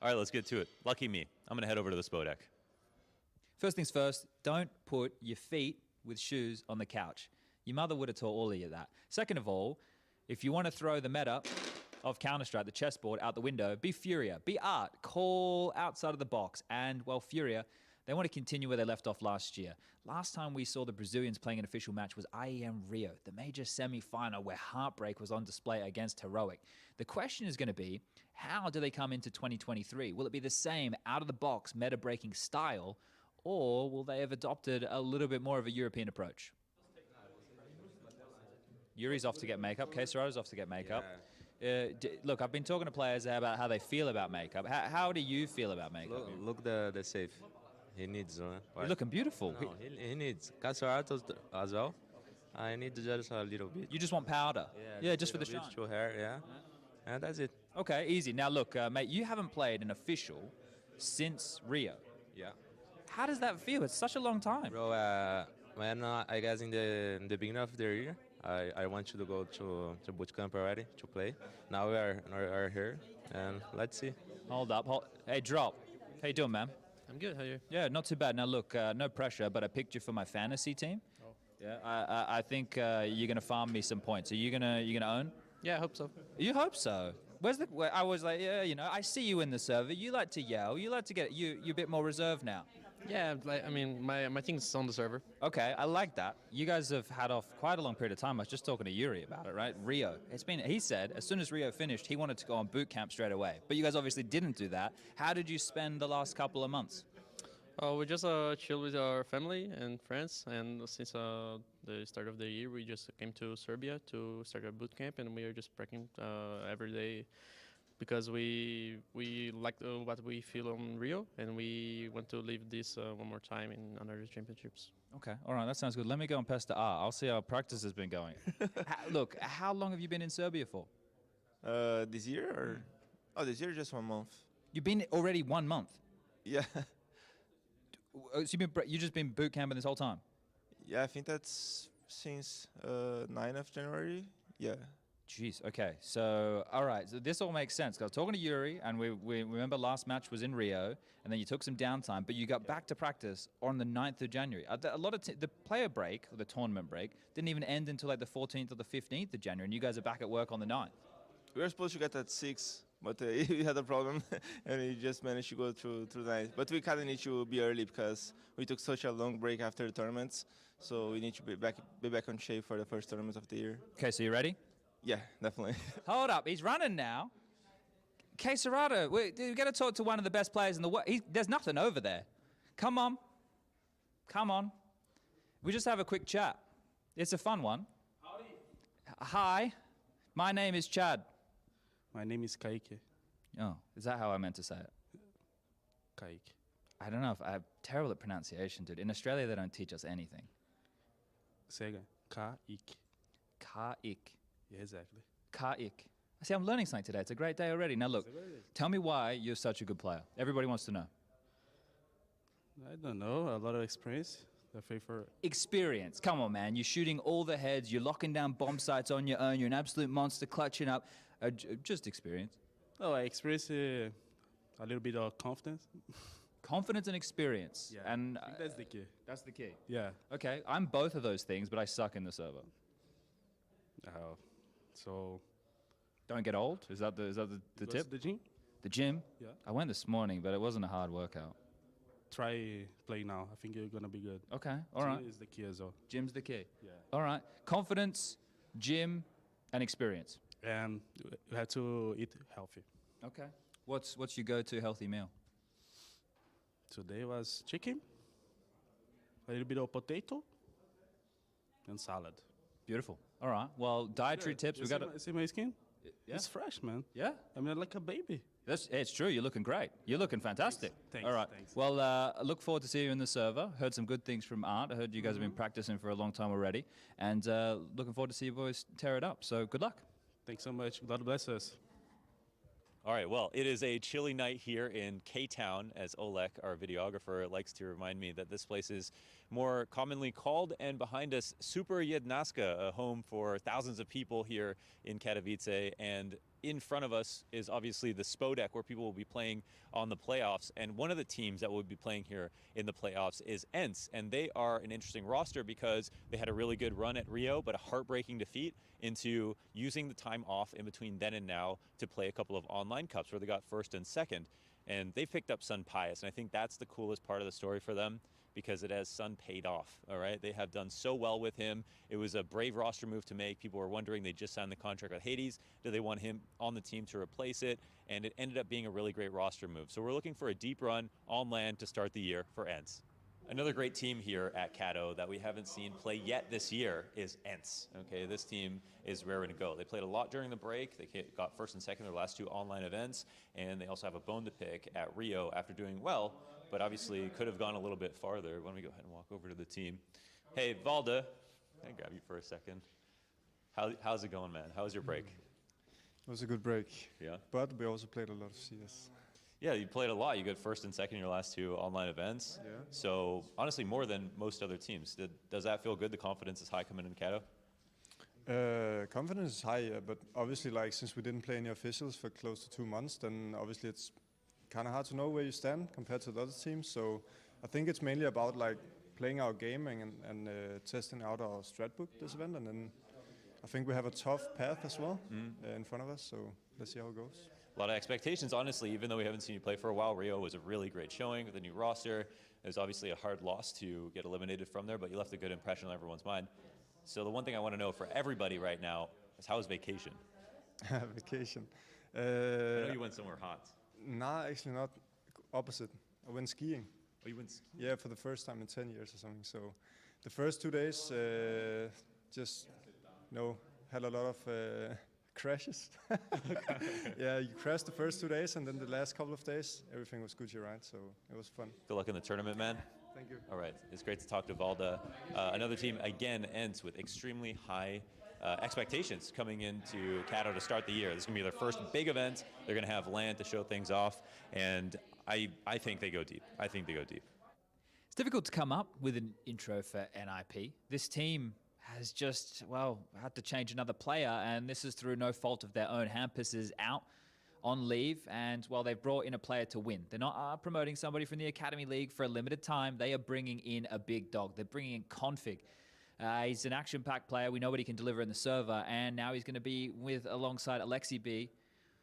All right, let's get to it. Lucky me. I'm going to head over to the SPO deck. First things first, don't put your feet with shoes on the couch. Your mother would have taught all of you that. Second of all, if you want to throw the meta of Counter-Strike, the chessboard, out the window, be Furia, be Art, call outside of the box. And, well, Furia, they want to continue where they left off last year. Last time we saw the Brazilians playing an official match was IEM Rio, the major semi-final where Heartbreak was on display against Heroic. The question is going to be, how do they come into 2023? Will it be the same out-of-the-box meta-breaking style, or will they have adopted a little bit more of a European approach? Yuri's off to get makeup. Kesarada's off to get makeup. Yeah. Look, I've been talking to players about how they feel about makeup. How do you feel about makeup? Look the safe. He needs, You're looking beautiful. No, he needs. Kesarada as well. I need just a little bit. You just want powder? Yeah, just for the shine. To hair, yeah. And that's it. Okay, easy. Now look, mate, you haven't played an official since Rio. Yeah. How does that feel? It's such a long time. Bro, when I guess in the beginning of the year, I want you to go to boot camp already to play. Now we are here, and let's see. Hold up. Hey, Drop. How you doing, man? I'm good. How are you? Yeah, not too bad. Now look, no pressure, but I picked you for my fantasy team. Oh. Yeah. I think you're gonna farm me some points. Are you gonna own? Yeah, I hope so. You hope so. I was like, yeah, you know, I see you in the server. You like to yell. You like to get. You're a bit more reserved now. Yeah, I mean, my team's on the server. Okay, I like that. You guys have had off quite a long period of time. I was just talking to Yuri about it, right? Rio. He said as soon as Rio finished, he wanted to go on boot camp straight away. But you guys obviously didn't do that. How did you spend the last couple of months? We just chilled with our family and friends, and since the start of the year, we just came to Serbia to start a boot camp, and we are just practicing every day because we like what we feel on Rio, and we want to live this one more time in another championships. Okay, all right, that sounds good. Let me go and pass to R. I'll see how practice has been going. Look, how long have you been in Serbia for? This year or? Oh, this year just 1 month. You've been already 1 month? Yeah. So you've just been boot camping this whole time? Yeah, I think that's since 9th of January. Yeah. Jeez. Okay. So, all right. So this all makes sense. 'Cause I was talking to Yuri, and we remember last match was in Rio, and then you took some downtime, but you got back to practice on the 9th of January. A lot of the player break, or the tournament break, didn't even end until like the 14th or the 15th of January, and you guys are back at work on the 9th. We were supposed to get at 6, but we had a problem, and we just managed to go through the night. But we kind of need to be early because we took such a long break after the tournaments, so we need to be back on shape for the first tournament of the year. Okay, so you ready? Yeah, definitely. Hold up, he's running now. Kesarada, we got to talk to one of the best players in the world. There's nothing over there. Come on. Come on. We just have a quick chat. It's a fun one. Howdy. Hi, my name is Chad. My name is Kaique. Oh, is that how I meant to say it? Kaique. I don't know if I'm terrible at pronunciation, dude. In Australia, they don't teach us anything. Say again. Kaique. Kaique. Yeah, exactly. Kaique. See, I'm learning something today. It's a great day already. Now, look, tell me why you're such a good player. Everybody wants to know. I don't know. A lot of experience. The favor. Experience. Come on, man. You're shooting all the heads. You're locking down bomb sites on your own. You're an absolute monster clutching up. Just experience. Oh, I experienced a little bit of confidence. Confidence and experience. Yeah, and I think that's the key. That's the key. Yeah. Okay, I'm both of those things, but I suck in the server. Oh, so don't get old. Is that the tip? The gym. The gym. Yeah. I went this morning, but it wasn't a hard workout. Try play now. I think you're gonna be good. Okay. All right. Gym is the key as well. Gym's the key. Yeah. All right. Confidence, gym, and experience. And you have to eat healthy. Okay. What's your go-to healthy meal? Today was chicken, a little bit of potato, and salad. Beautiful. All right. Well, dietary tips. We got to see my skin. Yeah. It's fresh, man. Yeah. I mean, like a baby. It's true. You're looking great. You're looking fantastic. Thanks. All right. Thanks. Well, I look forward to seeing you in the server. Heard some good things from Art. I heard you guys have been practicing for a long time already. And looking forward to see you boys tear it up. So good luck. Thanks so much. God bless us. All right, well, it is a chilly night here in K-Town, as Olek, our videographer, likes to remind me that this place is more commonly called, and behind us, Super Jednaska, a home for thousands of people here in Katowice, and in front of us is obviously the Spodek, where people will be playing on the playoffs, and one of the teams that will be playing here in the playoffs is ENCE, and they are an interesting roster because they had a really good run at Rio, but a heartbreaking defeat into using the time off in between then and now to play a couple of online cups where they got first and second, and they picked up Sun Pius, and I think that's the coolest part of the story for them, because it has Sun paid off, all right? They have done so well with him. It was a brave roster move to make. People were wondering, they just signed the contract with Hades. Do they want him on the team to replace it? And it ended up being a really great roster move. So we're looking for a deep run on land to start the year for ENCE. Another great team here at Kato that we haven't seen play yet this year is ENCE. Okay, this team is raring to go. They played a lot during the break. They got first and second their last two online events, and they also have a bone to pick at Rio after doing well, but obviously could have gone a little bit farther. Why don't we go ahead and walk over to the team? Hey, Valda, can I grab you for a second? How's it going, man? How was your break? It was a good break. Yeah? But we also played a lot of CS. Yeah, you played a lot. You got first and second in your last two online events. Yeah. So honestly, more than most other teams. Does that feel good? The confidence is high coming in Kato? Confidence is high, but obviously, like, since we didn't play any officials for close to 2 months, then obviously it's kind of hard to know where you stand compared to the other teams. So I think it's mainly about like playing our game and testing out our strat book this event, and then I think we have a tough path as well in front of us. So let's see how it goes. A lot of expectations, honestly, even though we haven't seen you play for a while. Rio was a really great showing with a new roster. It was obviously a hard loss to get eliminated from there, but you left a good impression on everyone's mind. So the one thing I want to know for everybody right now is, how was vacation? Vacation. I know you went somewhere hot. Nah, actually not. Opposite. I went skiing. Oh, you went skiing? Yeah, for the first time in 10 years or something. So the first 2 days just, had a lot of crashes. Yeah, you crashed the first 2 days, and then the last couple of days, everything was Gucci, right? So it was fun. Good luck in the tournament, man. Thank you. All right, it's great to talk to Valda. Another team, again, ENCE with extremely high expectations coming into Kato to start the year. This is going to be their first big event. They're going to have land to show things off, and I think they go deep. I think they go deep. It's difficult to come up with an intro for NIP. This team has just, had to change another player, and this is through no fault of their own. Hampus is out on leave, and, they've brought in a player to win. They're not promoting somebody from the Academy League for a limited time. They are bringing in a big dog. They're bringing in Config. He's an action-packed player. We know what he can deliver in the server, and now he's going to be alongside Alexi B.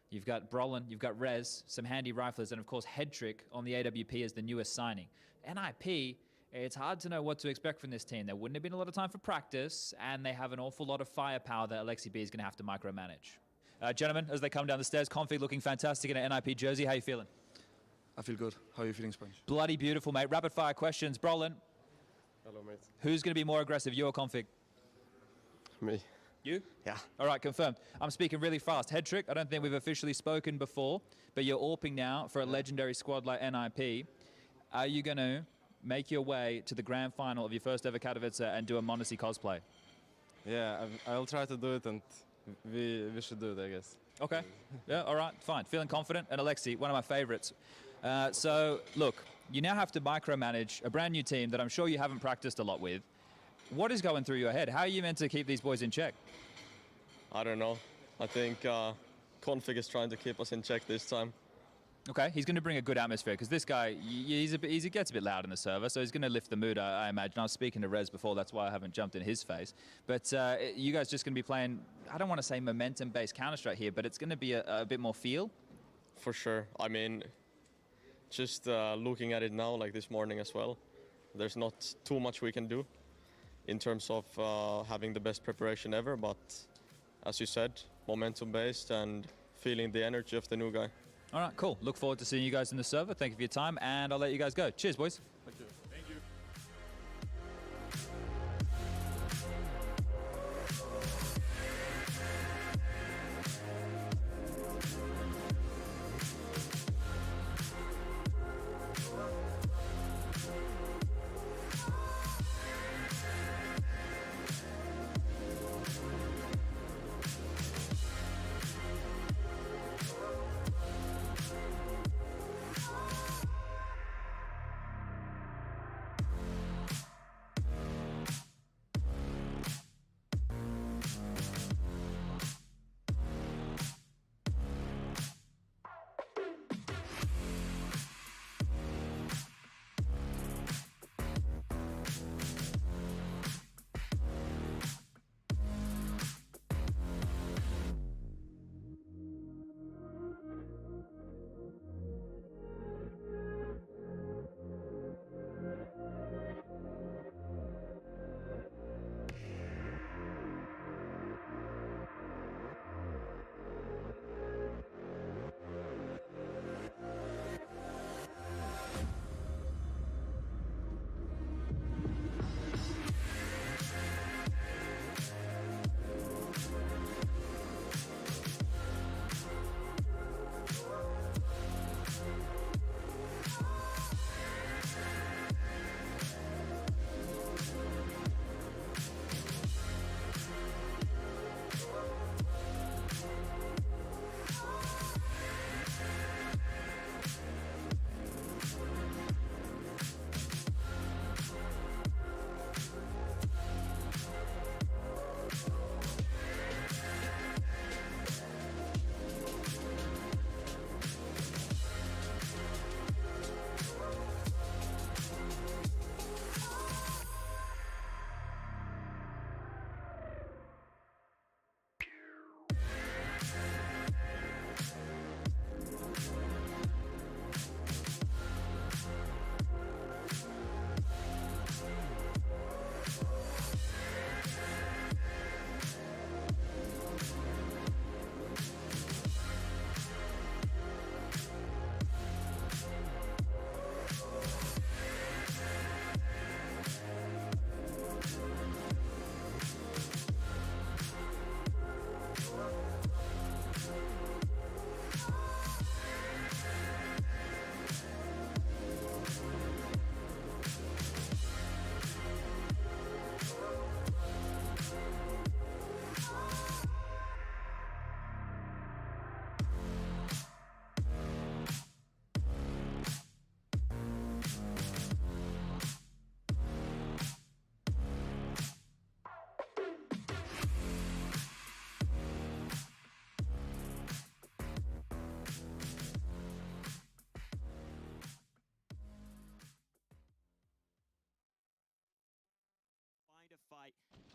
You've got Brolin, you've got Rez, some handy riflers, and of course Headtrick on the AWP as the newest signing. NIP, it's hard to know what to expect from this team. There wouldn't have been a lot of time for practice, and they have an awful lot of firepower that Alexi B is going to have to micromanage. Gentlemen, as they come down the stairs, Config looking fantastic in an NIP jersey. How are you feeling? I feel good. How are you feeling, Sponge? Bloody beautiful, mate. Rapid fire questions. Brolin, Hello, mate. Who's going to be more aggressive, you or Config? Me. You? Yeah. All right, confirmed. I'm speaking really fast. Head Trick, I don't think we've officially spoken before, but you're AWPing now for a legendary squad like NIP. Are you going to make your way to the grand final of your first ever Katowice and do a Monacy cosplay? Yeah, I'll try to do it, and we should do it, I guess. Okay. Yeah, all right, fine. Feeling confident. And Alexi, one of my favorites. So, look, you now have to micromanage a brand new team that I'm sure you haven't practiced a lot with. What is going through your head? How are you meant to keep these boys in check? I don't know. I think Config is trying to keep us in check this time. Okay, he's going to bring a good atmosphere because this guy, he gets a bit loud in the server, so he's going to lift the mood, I imagine. I was speaking to Rez before, that's why I haven't jumped in his face. But you guys just going to be playing, I don't want to say momentum-based Counter-Strike here, but it's going to be a bit more feel? For sure. I mean, just looking at it now, like this morning as well, there's not too much we can do in terms of having the best preparation ever, but as you said, momentum-based and feeling the energy of the new guy. All right, cool. Look forward to seeing you guys in the server. Thank you for your time, and I'll let you guys go. Cheers, boys. Thank you. Thank you.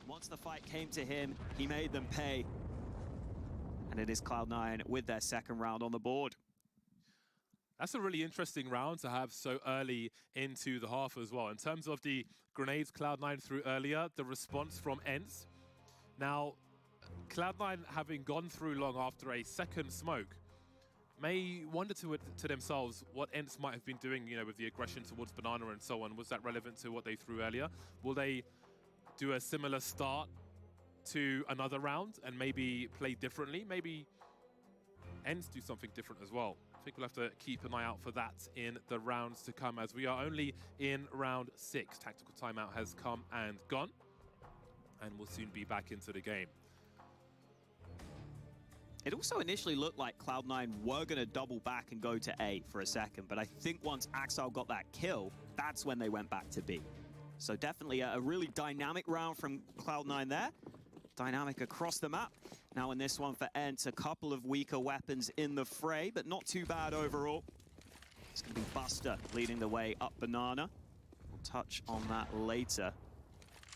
Once the fight came to him, he made them pay. And it is Cloud9 with their second round on the board. That's a really interesting round to have so early into the half as well. In terms of the grenades Cloud9 threw earlier, the response from ENCE. Now, Cloud9 having gone through long after a second smoke may wonder to themselves what ENCE might have been doing, you know, with the aggression towards Banana and so on. Was that relevant to what they threw earlier? Will they do a similar start to another round and maybe play differently? Maybe ENCE do something different as well. I think we'll have to keep an eye out for that in the rounds to come, as we are only in round 6. Tactical timeout has come and gone, and we'll soon be back into the game. It also initially looked like Cloud9 were going to double back and go to A for a second, but I think once Axile got that kill, that's when they went back to B. So definitely a really dynamic round from Cloud9 there. Dynamic across the map. Now in this one for ENCE, a couple of weaker weapons in the fray, but not too bad overall. It's going to be Buster leading the way up Banana. We'll touch on that later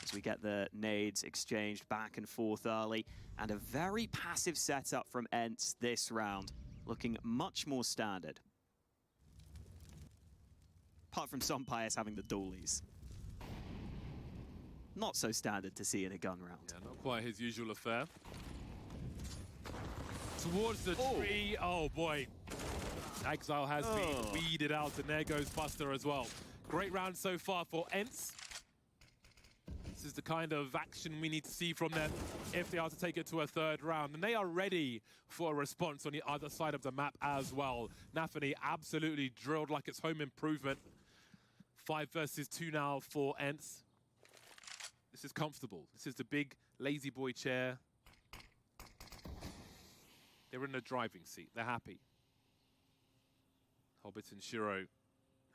as we get the nades exchanged back and forth early. And a very passive setup from ENCE this round, looking much more standard. Apart from Sunpius having the dualies. Not so standard to see in a gun round. Yeah, not quite his usual affair. Towards the tree, oh boy. Exile has been weeded out, and there goes Buster as well. Great round so far for ENCE. This is the kind of action we need to see from them if they are to take it to a third round. And they are ready for a response on the other side of the map as well. Nafany absolutely drilled like it's home improvement. 5 versus 2 now for ENCE. This is comfortable. This is the big lazy boy chair. They're in the driving seat. They're happy. Hobbit and Shiro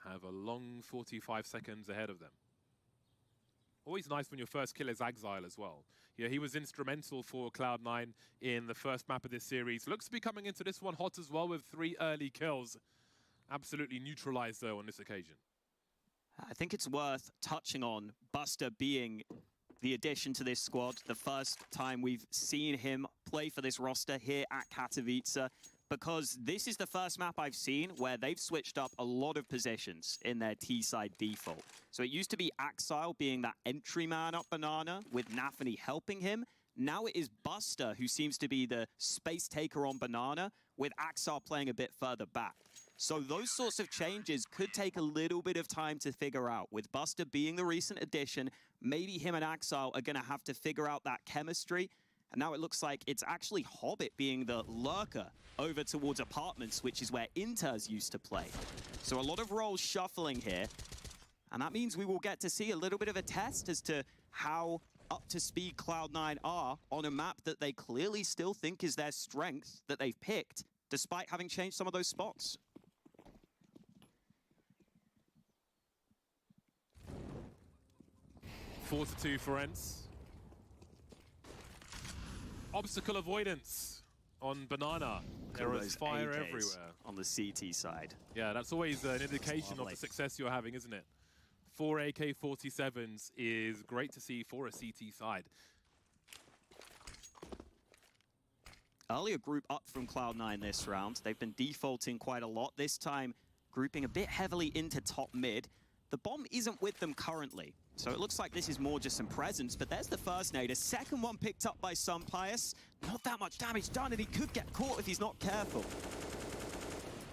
have a long 45 seconds ahead of them. Always nice when your first kill is Exile as well. Yeah, he was instrumental for Cloud9 in the first map of this series. Looks to be coming into this one hot as well with 3 early kills. Absolutely neutralized though on this occasion. I think it's worth touching on Buster being the addition to this squad. The first time we've seen him play for this roster here at Katowice, because this is the first map I've seen where they've switched up a lot of positions in their T-side default. So it used to be Axile being that entry man up Banana with Nafany helping him. Now it is Buster who seems to be the space taker on Banana, with Axile playing a bit further back. So those sorts of changes could take a little bit of time to figure out. With Buster being the recent addition, maybe him and Axile are going to have to figure out that chemistry. And now it looks like it's actually Hobbit being the lurker over towards Apartments, which is where Inters used to play. So a lot of roles shuffling here. And that means we will get to see a little bit of a test as to how up to speed Cloud9 are on a map that they clearly still think is their strength that they've picked, despite having changed some of those spots. Four to 2 for ENCE. Obstacle avoidance on Banana. There is fire everywhere. On the CT side. Yeah, that's always an indication of the success you're having, isn't it? 4 AK-47s is great to see for a CT side. Earlier group up from Cloud9 this round. They've been defaulting quite a lot. This time, grouping a bit heavily into top mid. The bomb isn't with them currently, so it looks like this is more just some presence, but there's the first nade. A second one picked up by Sunpius. Not that much damage done, and he could get caught if he's not careful.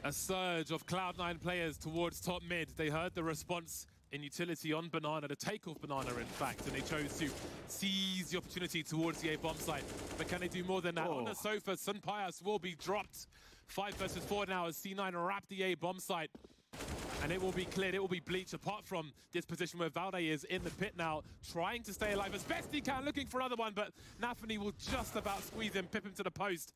A surge of Cloud9 players towards top mid. They heard the response in utility on Banana, the takeoff Banana, in fact, and they chose to seize the opportunity towards the A bomb site. But can they do more than that? On the sofa, Sunpius will be dropped. 5 versus 4 now as C9 wrap the A bomb site. And it will be cleared, it will be bleached, apart from this position where Valde is in the pit now, trying to stay alive as best he can, looking for another one, but Nafany will just about squeeze him, pip him to the post.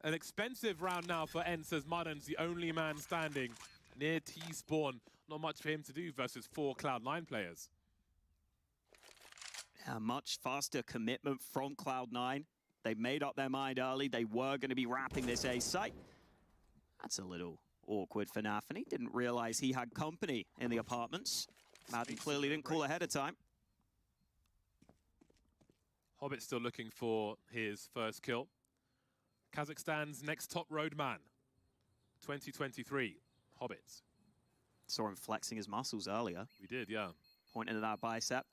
An expensive round now for ENCE as Mudden's the only man standing near T-spawn. Not much for him to do versus 4 Cloud9 players. A much faster commitment from Cloud9. They made up their mind early. They were going to be wrapping this A site. That's a little awkward for Nafany. Didn't realize he had company in the Apartments. Madden clearly didn't call ahead of time. Hobbit still looking for his first kill. Kazakhstan's next top roadman, 2023, Hobbit. Saw him flexing his muscles earlier. We did, yeah. Pointing to that bicep.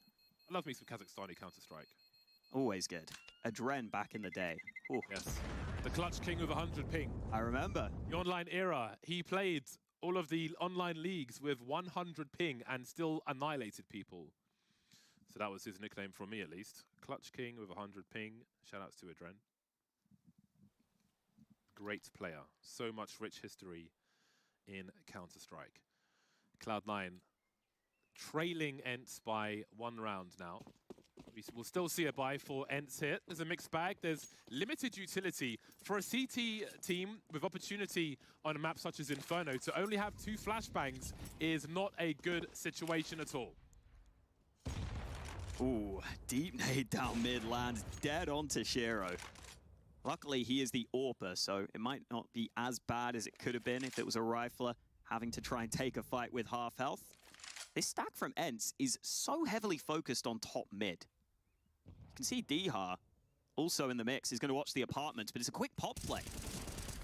I love me some Kazakhstani Counter-Strike. Always good. Adren back in the day. Ooh. Yes. The Clutch King with 100 ping. I remember. The online era, he played all of the online leagues with 100 ping and still annihilated people. So that was his nickname from me, at least. Clutch King with 100 ping. Shoutouts to Adren. Great player. So much rich history in Counter-Strike. Cloud9 trailing Ents by 1 round now. We'll still see a buy for Ents here. There's a mixed bag. There's limited utility. For a CT team with opportunity on a map such as Inferno, to only have 2 flashbangs is not a good situation at all. Ooh, deep nade down mid, lands dead onto Shiro. Luckily, he is the AWPer, so it might not be as bad as it could have been if it was a rifler having to try and take a fight with half health. This stack from Ents is so heavily focused on top mid. You can see Dihar also in the mix. He's going to watch the apartments, but it's a quick pop play.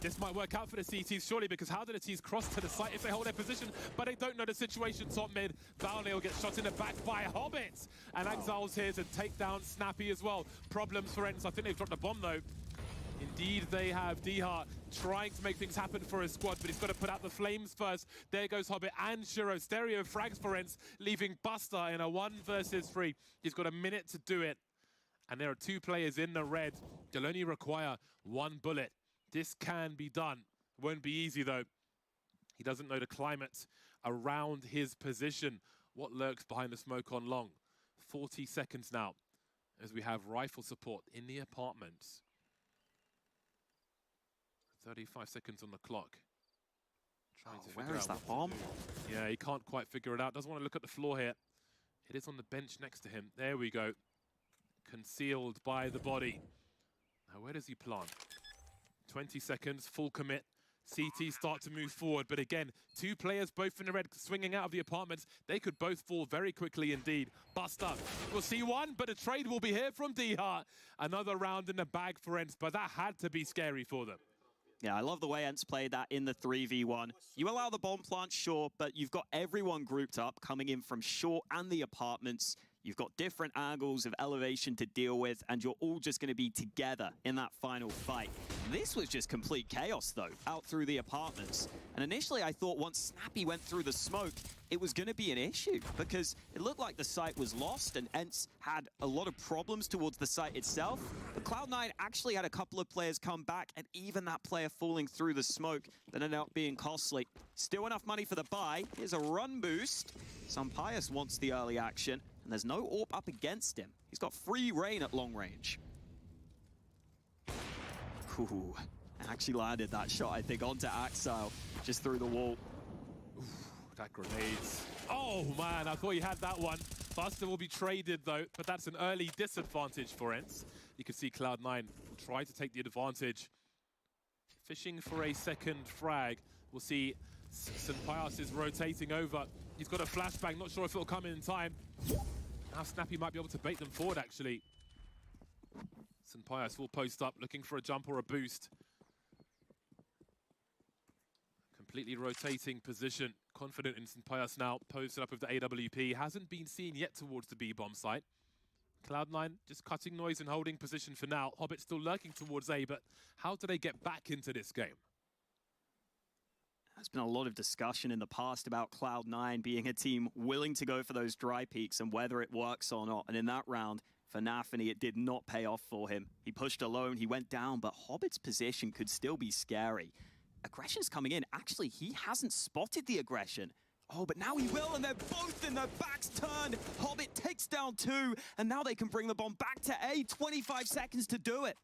This might work out for the CTs, surely, because how do the T's cross to the site if they hold their position, but they don't know the situation top mid? Valney will get shot in the back by Hobbit, and Exile's here to take down Snappy as well. Problems for Ents. I think they've dropped the bomb, though. Indeed, they have Dihar trying to make things happen for his squad, but he's got to put out the flames first. There goes Hobbit and Shiro. Stereo frags for Ents, leaving Buster in a 1 versus 3. He's got a minute to do it. And there are 2 players in the red. They'll only require 1 bullet. This can be done. Won't be easy, though. He doesn't know the climate around his position. What lurks behind the smoke on long? 40 seconds now as we have rifle support in the apartments. 35 seconds on the clock. Trying to figure where is out that bomb? Yeah, he can't quite figure it out. Doesn't want to look at the floor here. It is on the bench next to him. There we go. Concealed by the body. Now, where does he plant? 20 seconds, full commit. CT start to move forward, but again, 2 players both in the red swinging out of the apartments. They could both fall very quickly indeed. Buster, we'll see 1, but a trade will be here from Dihar. Another round in the bag for Ents, but that had to be scary for them. Yeah, I love the way Ents played that in the 3v1. You allow the bomb plant, sure, but you've got everyone grouped up, coming in from short and the apartments. You've got different angles of elevation to deal with, and you're all just going to be together in that final fight. This was just complete chaos, though, out through the apartments. And initially, I thought once Snappy went through the smoke, it was going to be an issue, because it looked like the site was lost, and Ents had a lot of problems towards the site itself. But Cloud9 actually had a couple of players come back, and even that player falling through the smoke that ended up being costly. Still enough money for the buy. Here's a run boost. Sampius wants the early action. And there's no AWP up against him. He's got free reign at long range. Ooh, actually landed that shot, I think, onto Axile, just through the wall. Ooh, that grenades. Oh, man, I thought he had that one. Buster will be traded, though, but that's an early disadvantage for Ents. You can see Cloud9 try to take the advantage. Fishing for a second frag. We'll see Sampius is rotating over. He's got a flashbang, not sure if it'll come in time. Now Snappy might be able to bait them forward, actually. Sampius will post up, looking for a jump or a boost. Completely rotating position. Confident in Sampius now, posted up with the AWP. Hasn't been seen yet towards the B-bomb site. Cloud9 just cutting noise and holding position for now. Hobbit still lurking towards A, but how do they get back into this game? There's been a lot of discussion in the past about Cloud9 being a team willing to go for those dry peaks and whether it works or not. And in that round, for Nafany, it did not pay off for him. He pushed alone, he went down, but Hobbit's position could still be scary. Aggression's coming in. Actually, he hasn't spotted the aggression. Oh, but now he will, and they're both in their backs turned. Hobbit takes down 2, and now they can bring the bomb back to A. 25 seconds to do it.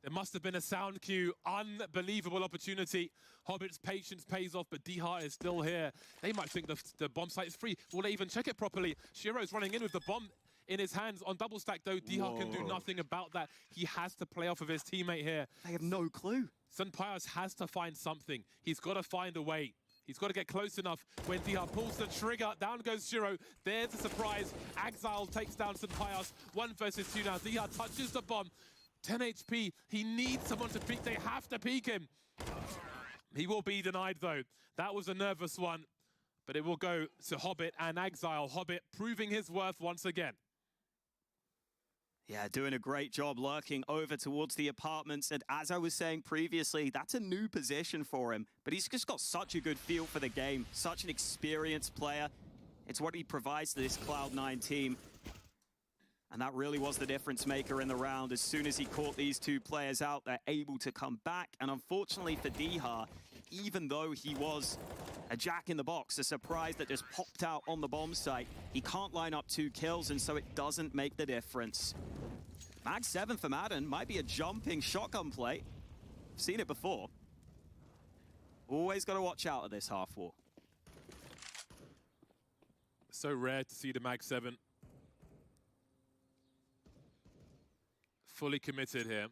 There must have been a sound cue. Unbelievable opportunity. Hobbit's patience pays off, but Dihar is still here. They might think the bomb site is free. Will they even check it properly? Shiro's running in with the bomb in his hands. On double stack, though, Dihar can do nothing about that. He has to play off of his teammate here. They have no clue. Sampius has to find something. He's got to find a way. He's got to get close enough. When Dihar pulls the trigger, down goes Shiro. There's the surprise. Exile takes down Sampius. 1 versus 2 now. Dihar touches the bomb. 10 HP. He needs someone to peek. They have to peek him. He will be denied, though. That was a nervous one. But it will go to Hobbit and Exile. Hobbit proving his worth once again. Yeah, doing a great job lurking over towards the apartments. And as I was saying previously, that's a new position for him. But he's just got such a good feel for the game, such an experienced player. It's what he provides to this Cloud9 team. And that really was the difference maker in the round. As soon as he caught these two players out, they're able to come back. And unfortunately for Dihar, even though he was a jack in the box, a surprise that just popped out on the bomb site, he can't line up 2 kills, and so it doesn't make the difference. Mag 7 for Madden might be a jumping shotgun play. I've seen it before. Always got to watch out at this half wall. So rare to see the Mag 7 fully committed here.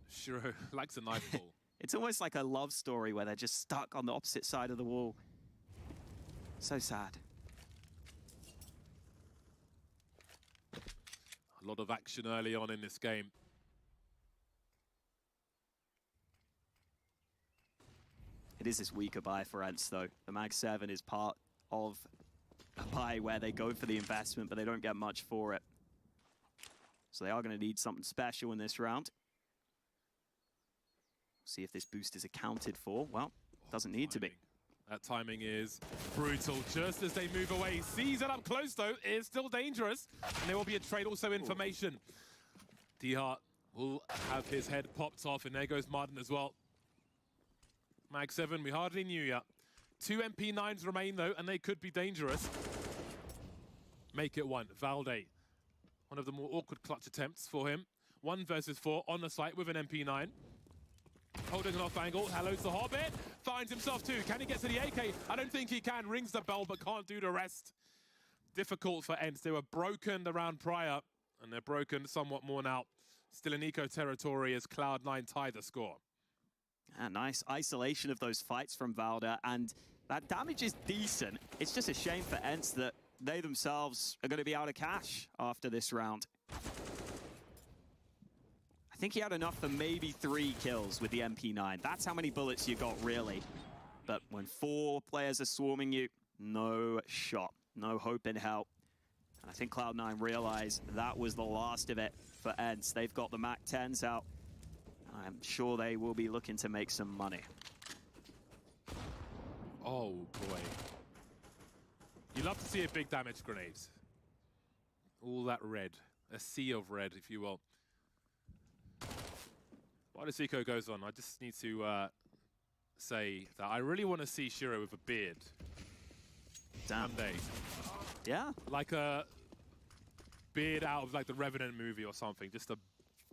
Shiro likes a knife ball. It's almost like a love story where they're just stuck on the opposite side of the wall. So sad. A lot of action early on in this game. It is this weaker buy for Ents, though. The Mag 7 is part of a buy where they go for the investment, but they don't get much for it. So they are going to need something special in this round. See if this boost is accounted for. Well, doesn't need to be. That timing is brutal. Just as they move away, sees it up close though. It's still dangerous. And there will be a trade, also information. Dihar will have his head popped off, and there goes Martin as well. Mag 7, we hardly knew yet. 2 MP9s remain though, and they could be dangerous. Make it 1. Valde, one of the more awkward clutch attempts for him. 1 versus 4 on the site with an MP9. Holding an off angle, hello's the Hobbit, finds himself 2. Can he get to the AK? I don't think he can. Rings the bell, but can't do the rest. Difficult for Ents. They were broken the round prior, and they're broken somewhat more now. Still in eco territory as Cloud9 tie the score. Nice isolation of those fights from Valda, and that damage is decent. It's just a shame for Ents that they themselves are going to be out of cash after this round. I think he had enough for maybe 3 kills with the MP9. That's how many bullets you got, really. But when 4 players are swarming you, no shot, no hope in hell. And I think Cloud9 realized that was the last of it for Ents. They've got the Mac 10s out. I'm sure they will be looking to make some money. Oh, boy. You love to see a big damage grenade. All that red. A sea of red, if you will. While this eco goes on, I just need to say that I really want to see Shiro with a beard. Damn. Someday. Yeah. Like a beard out of like the Revenant movie or something. Just a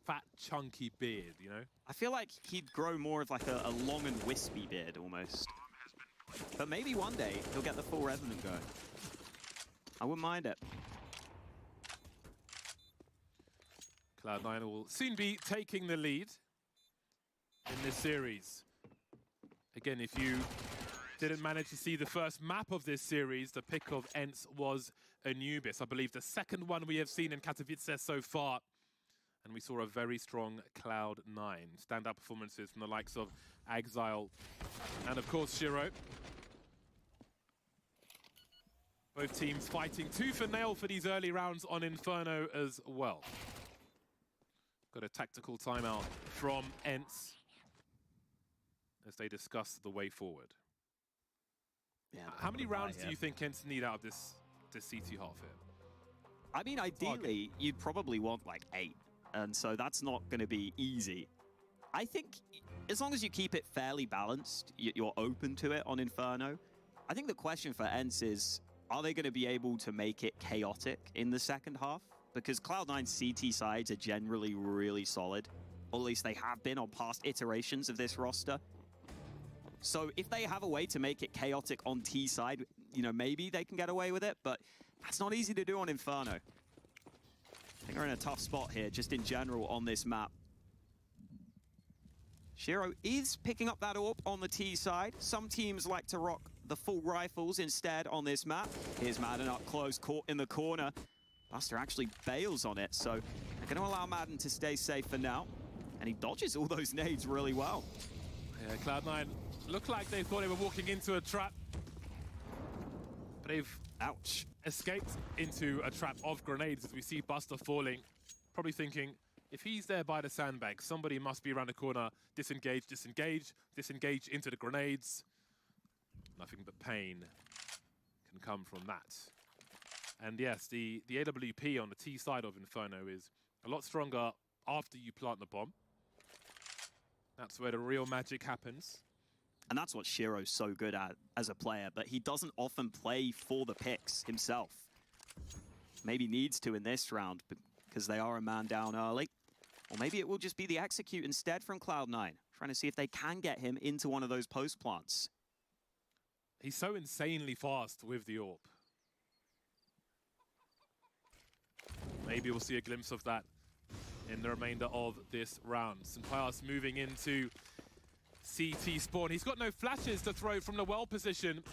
fat, chunky beard, you know? I feel like he'd grow more of like a long and wispy beard almost. But maybe one day he'll get the full Revenant going. I wouldn't mind it. Cloud9 will soon be taking the lead in this series. Again, if you didn't manage to see the first map of this series, the pick of Ents was Anubis. I believe the second one we have seen in Katowice so far. And we saw a very strong Cloud9. Stand-up performances from the likes of Exile and, of course, Shiro. Both teams fighting tooth and nail for these early rounds on Inferno as well. Got a tactical timeout from Ents as they discuss the way forward. Yeah, how many rounds do you think Ents need out of this CT half here? I mean, ideally, you'd probably want like 8. And so that's not going to be easy. I think as long as you keep it fairly balanced, you're open to it on Inferno. I think the question for Ents is, are they going to be able to make it chaotic in the second half? Because Cloud9's CT sides are generally really solid. Or at least they have been on past iterations of this roster. So if they have a way to make it chaotic on T side, you know, maybe they can get away with it. But that's not easy to do on Inferno. I think we're in a tough spot here, just in general on this map. Shiro is picking up that AWP on the T side. Some teams like to rock the full rifles instead on this map. Here's Madden up close, caught in the corner. Buster actually bails on it, so they're going to allow Madden to stay safe for now. And he dodges all those nades really well. Yeah, Cloud9 looked like they thought they were walking into a trap. But they've escaped into a trap of grenades as we see Buster falling. Probably thinking, if he's there by the sandbag, somebody must be around the corner. Disengage, disengage, disengage into the grenades. Nothing but pain can come from that. And yes, the AWP on the T side of Inferno is a lot stronger after you plant the bomb. That's where the real magic happens. And that's what Shiro's so good at as a player, but he doesn't often play for the picks himself. Maybe needs to in this round because they are a man down early. Or maybe it will just be the execute instead from Cloud9, trying to see if they can get him into one of those post plants. He's so insanely fast with the AWP. Maybe we'll see a glimpse of that in the remainder of this round. Sampayas moving into CT spawn. He's got no flashes to throw from the well position,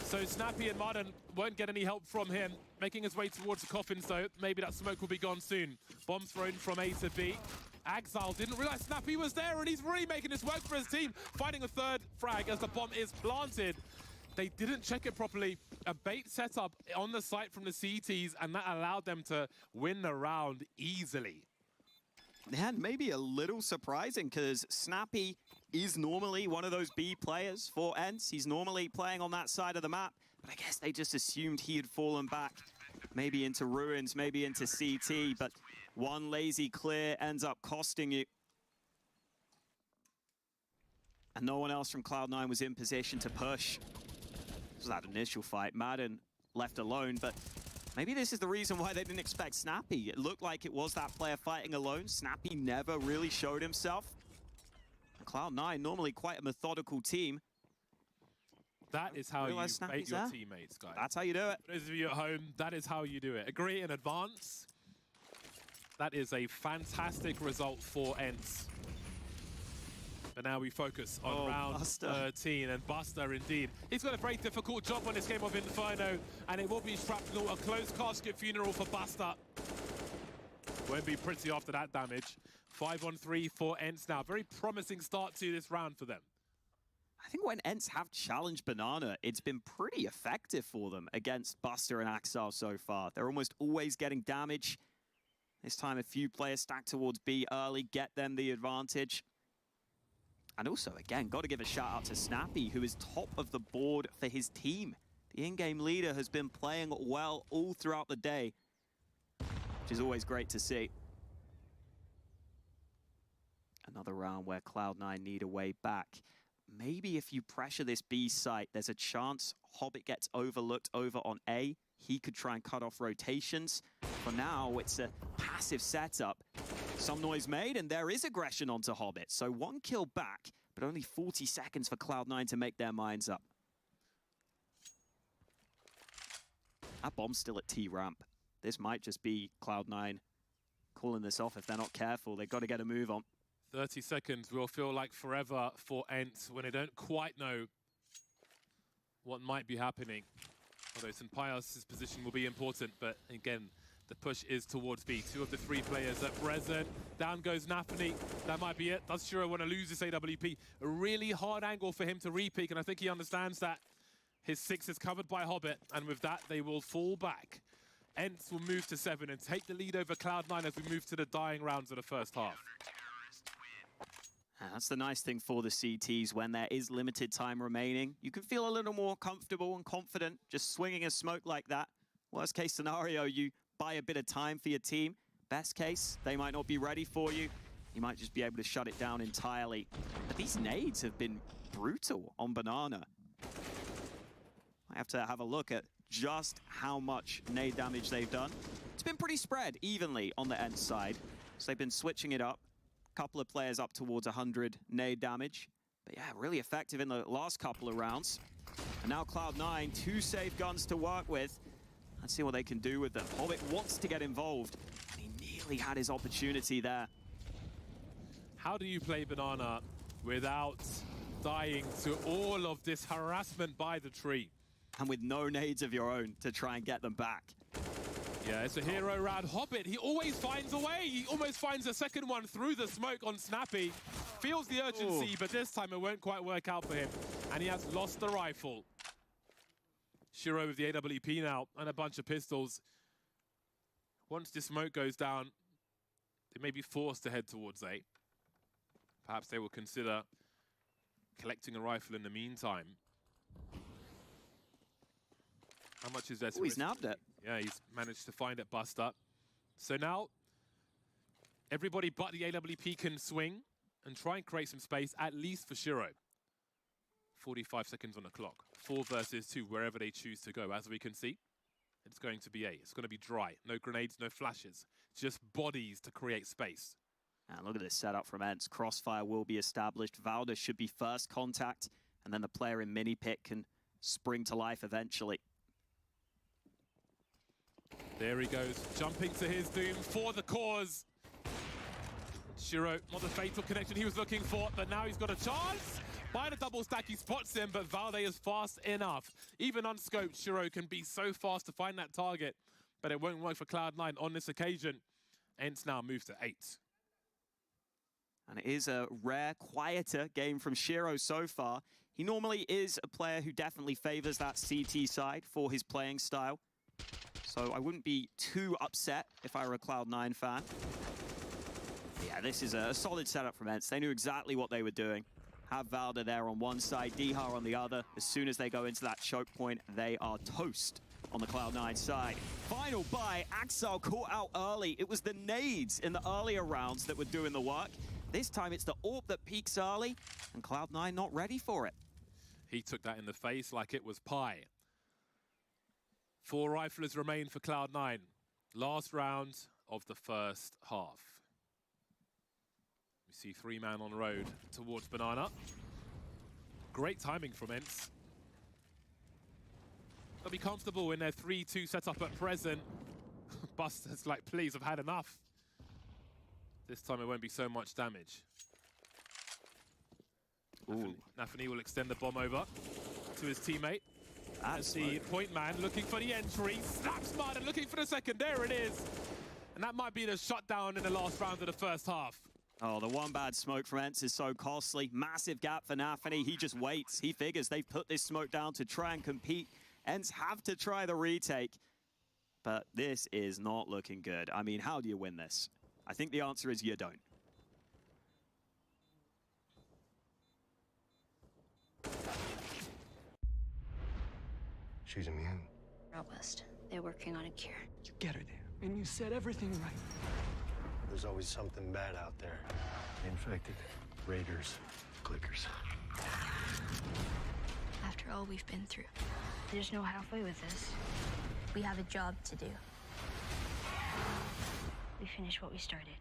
so Snappy and Martin won't get any help from him. Making his way towards the coffins though. Maybe that smoke will be gone soon. Bomb thrown from A to B. Axile didn't realize Snappy was there, and he's really making this work for his team. Finding a third frag as the bomb is planted. They didn't check it properly. A bait setup on the site from the CTs, and that allowed them to win the round easily. And maybe a little surprising because Snappy is normally one of those B players for ENCE. He's normally playing on that side of the map, but I guess they just assumed he had fallen back, maybe into Ruins, maybe into CT, but one lazy clear ends up costing you. And no one else from Cloud9 was in position to push. This was that initial fight. Madden left alone, but maybe this is the reason why they didn't expect Snappy. It looked like it was that player fighting alone. Snappy never really showed himself. Cloud9, normally quite a methodical team. That is how you bait your teammates, guys. That's how you do it. For those of you at home, that is how you do it. Agree in advance. That is a fantastic result for ENCE. But now we focus on round 13, and Buster indeed. He's got a very difficult job on this game of Inferno, and it will be shrapnel, a close casket funeral for Buster. Won't be pretty after that damage. 5-on-3 for ENCE now. Very promising start to this round for them. I think when ENCE have challenged Banana, it's been pretty effective for them against Buster and Axel so far. They're almost always getting damage. This time a few players stacked towards B early, get them the advantage. And also, again, got to give a shout out to Snappy, who is top of the board for his team. The in-game leader has been playing well all throughout the day, which is always great to see. Another round where Cloud9 need a way back. Maybe if you pressure this B site, there's a chance Hobbit gets overlooked over on A. He could try and cut off rotations. For now, it's a passive setup. Some noise made, and there is aggression onto Hobbit. So one kill back, but only 40 seconds for Cloud9 to make their minds up. That bomb's still at T-ramp. This might just be Cloud9 calling this off if they're not careful. They've got to get a move on. 30 seconds will feel like forever for ENCE when they don't quite know what might be happening. Although Sampayas' position will be important, but again, the push is towards B. 2 of the 3 players at present. Down goes Nafany. That might be it. Does Shiro want to lose this AWP? A really hard angle for him to re-peek, and I think he understands that. His 6 is covered by Hobbit, and with that, they will fall back. ENCE will move to 7 and take the lead over Cloud9 as we move to the dying rounds of the first half. And that's the nice thing for the CTs. When there is limited time remaining, you can feel a little more comfortable and confident just swinging a smoke like that. Worst case scenario, you buy a bit of time for your team. Best case, they might not be ready for you. You might just be able to shut it down entirely. But these nades have been brutal on Banana. I have to have a look at just how much nade damage they've done. It's been pretty spread evenly on the ENCE side. So they've been switching it up. Couple of players up towards 100 nade damage. But yeah, really effective in the last couple of rounds. And now Cloud9, 2 safe guns to work with. Let's see what they can do with them. Hobbit wants to get involved, and he nearly had his opportunity there. How do you play Banana without dying to all of this harassment by the tree? And with no nades of your own to try and get them back. Yeah, it's a hero round. Hobbit, he always finds a way. He almost finds a second one through the smoke on Snappy. Feels the urgency, but this time it won't quite work out for him. And he has lost the rifle. Shiro with the AWP now and a bunch of pistols. Once this smoke goes down, they may be forced to head towards A. Perhaps they will consider collecting a rifle in the meantime. How much is there to he's nabbed it. Yeah, he's managed to find it, Buster. So now, everybody but the AWP can swing and try and create some space, at least for Shiro. 45 seconds on the clock. 4 versus 2, wherever they choose to go. As we can see, it's going to be A. It's going to be dry. No grenades, no flashes. Just bodies to create space. And look at this setup from ENCE. Crossfire will be established. Valda should be first contact, and then the player in mini pit can spring to life eventually. There he goes, jumping to his doom for the cause. Shiro, not the fatal connection he was looking for, but now he's got a chance. By the double stack, he spots him, but Valde is fast enough. Even unscoped, Shiro can be so fast to find that target, but it won't work for Cloud9 on this occasion. ENCE now moves to 8. And it is a rare, quieter game from Shiro so far. He normally is a player who definitely favors that CT side for his playing style. So I wouldn't be too upset if I were a Cloud9 fan. Yeah, this is a solid setup from ENCE. They knew exactly what they were doing. Have Valda there on one side, Dihar on the other. As soon as they go into that choke point, they are toast on the Cloud9 side. Final buy, Axel caught out early. It was the nades in the earlier rounds that were doing the work. This time it's the AWP that peaks early, and Cloud9 not ready for it. He took that in the face like it was pie. 4 riflers remain for Cloud9. Last round of the first half. We see 3-man on road towards Banana. Great timing from ENCE. They'll be comfortable in their 3-2 setup at present. Buster's like, please, I've had enough. This time it won't be so much damage. Nafani will extend the bomb over to his teammate. That's the point man looking for the entry. Snap smart and looking for the second. There it is. And that might be the shutdown in the last round of the first half. Oh, the one bad smoke from ENCE is so costly. Massive gap for Nafani. He just waits. He figures they've put this smoke down to try and compete. ENCE have to try the retake. But this is not looking good. I mean, how do you win this? I think the answer is you don't. She's immune. Robust. They're working on a cure. You get her there, and you said everything right. There's always something bad out there. Infected, raiders, clickers. After all we've been through, there's no halfway with this. We have a job to do. We finish what we started.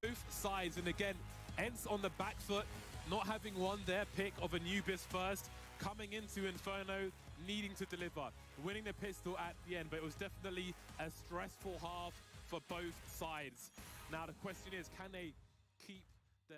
Both sides, and again, ENCE on the back foot, not having won their pick of Anubis first, coming into Inferno, needing to deliver, winning the pistol at the end, but it was definitely a stressful half for both sides. Now the question is, can they keep the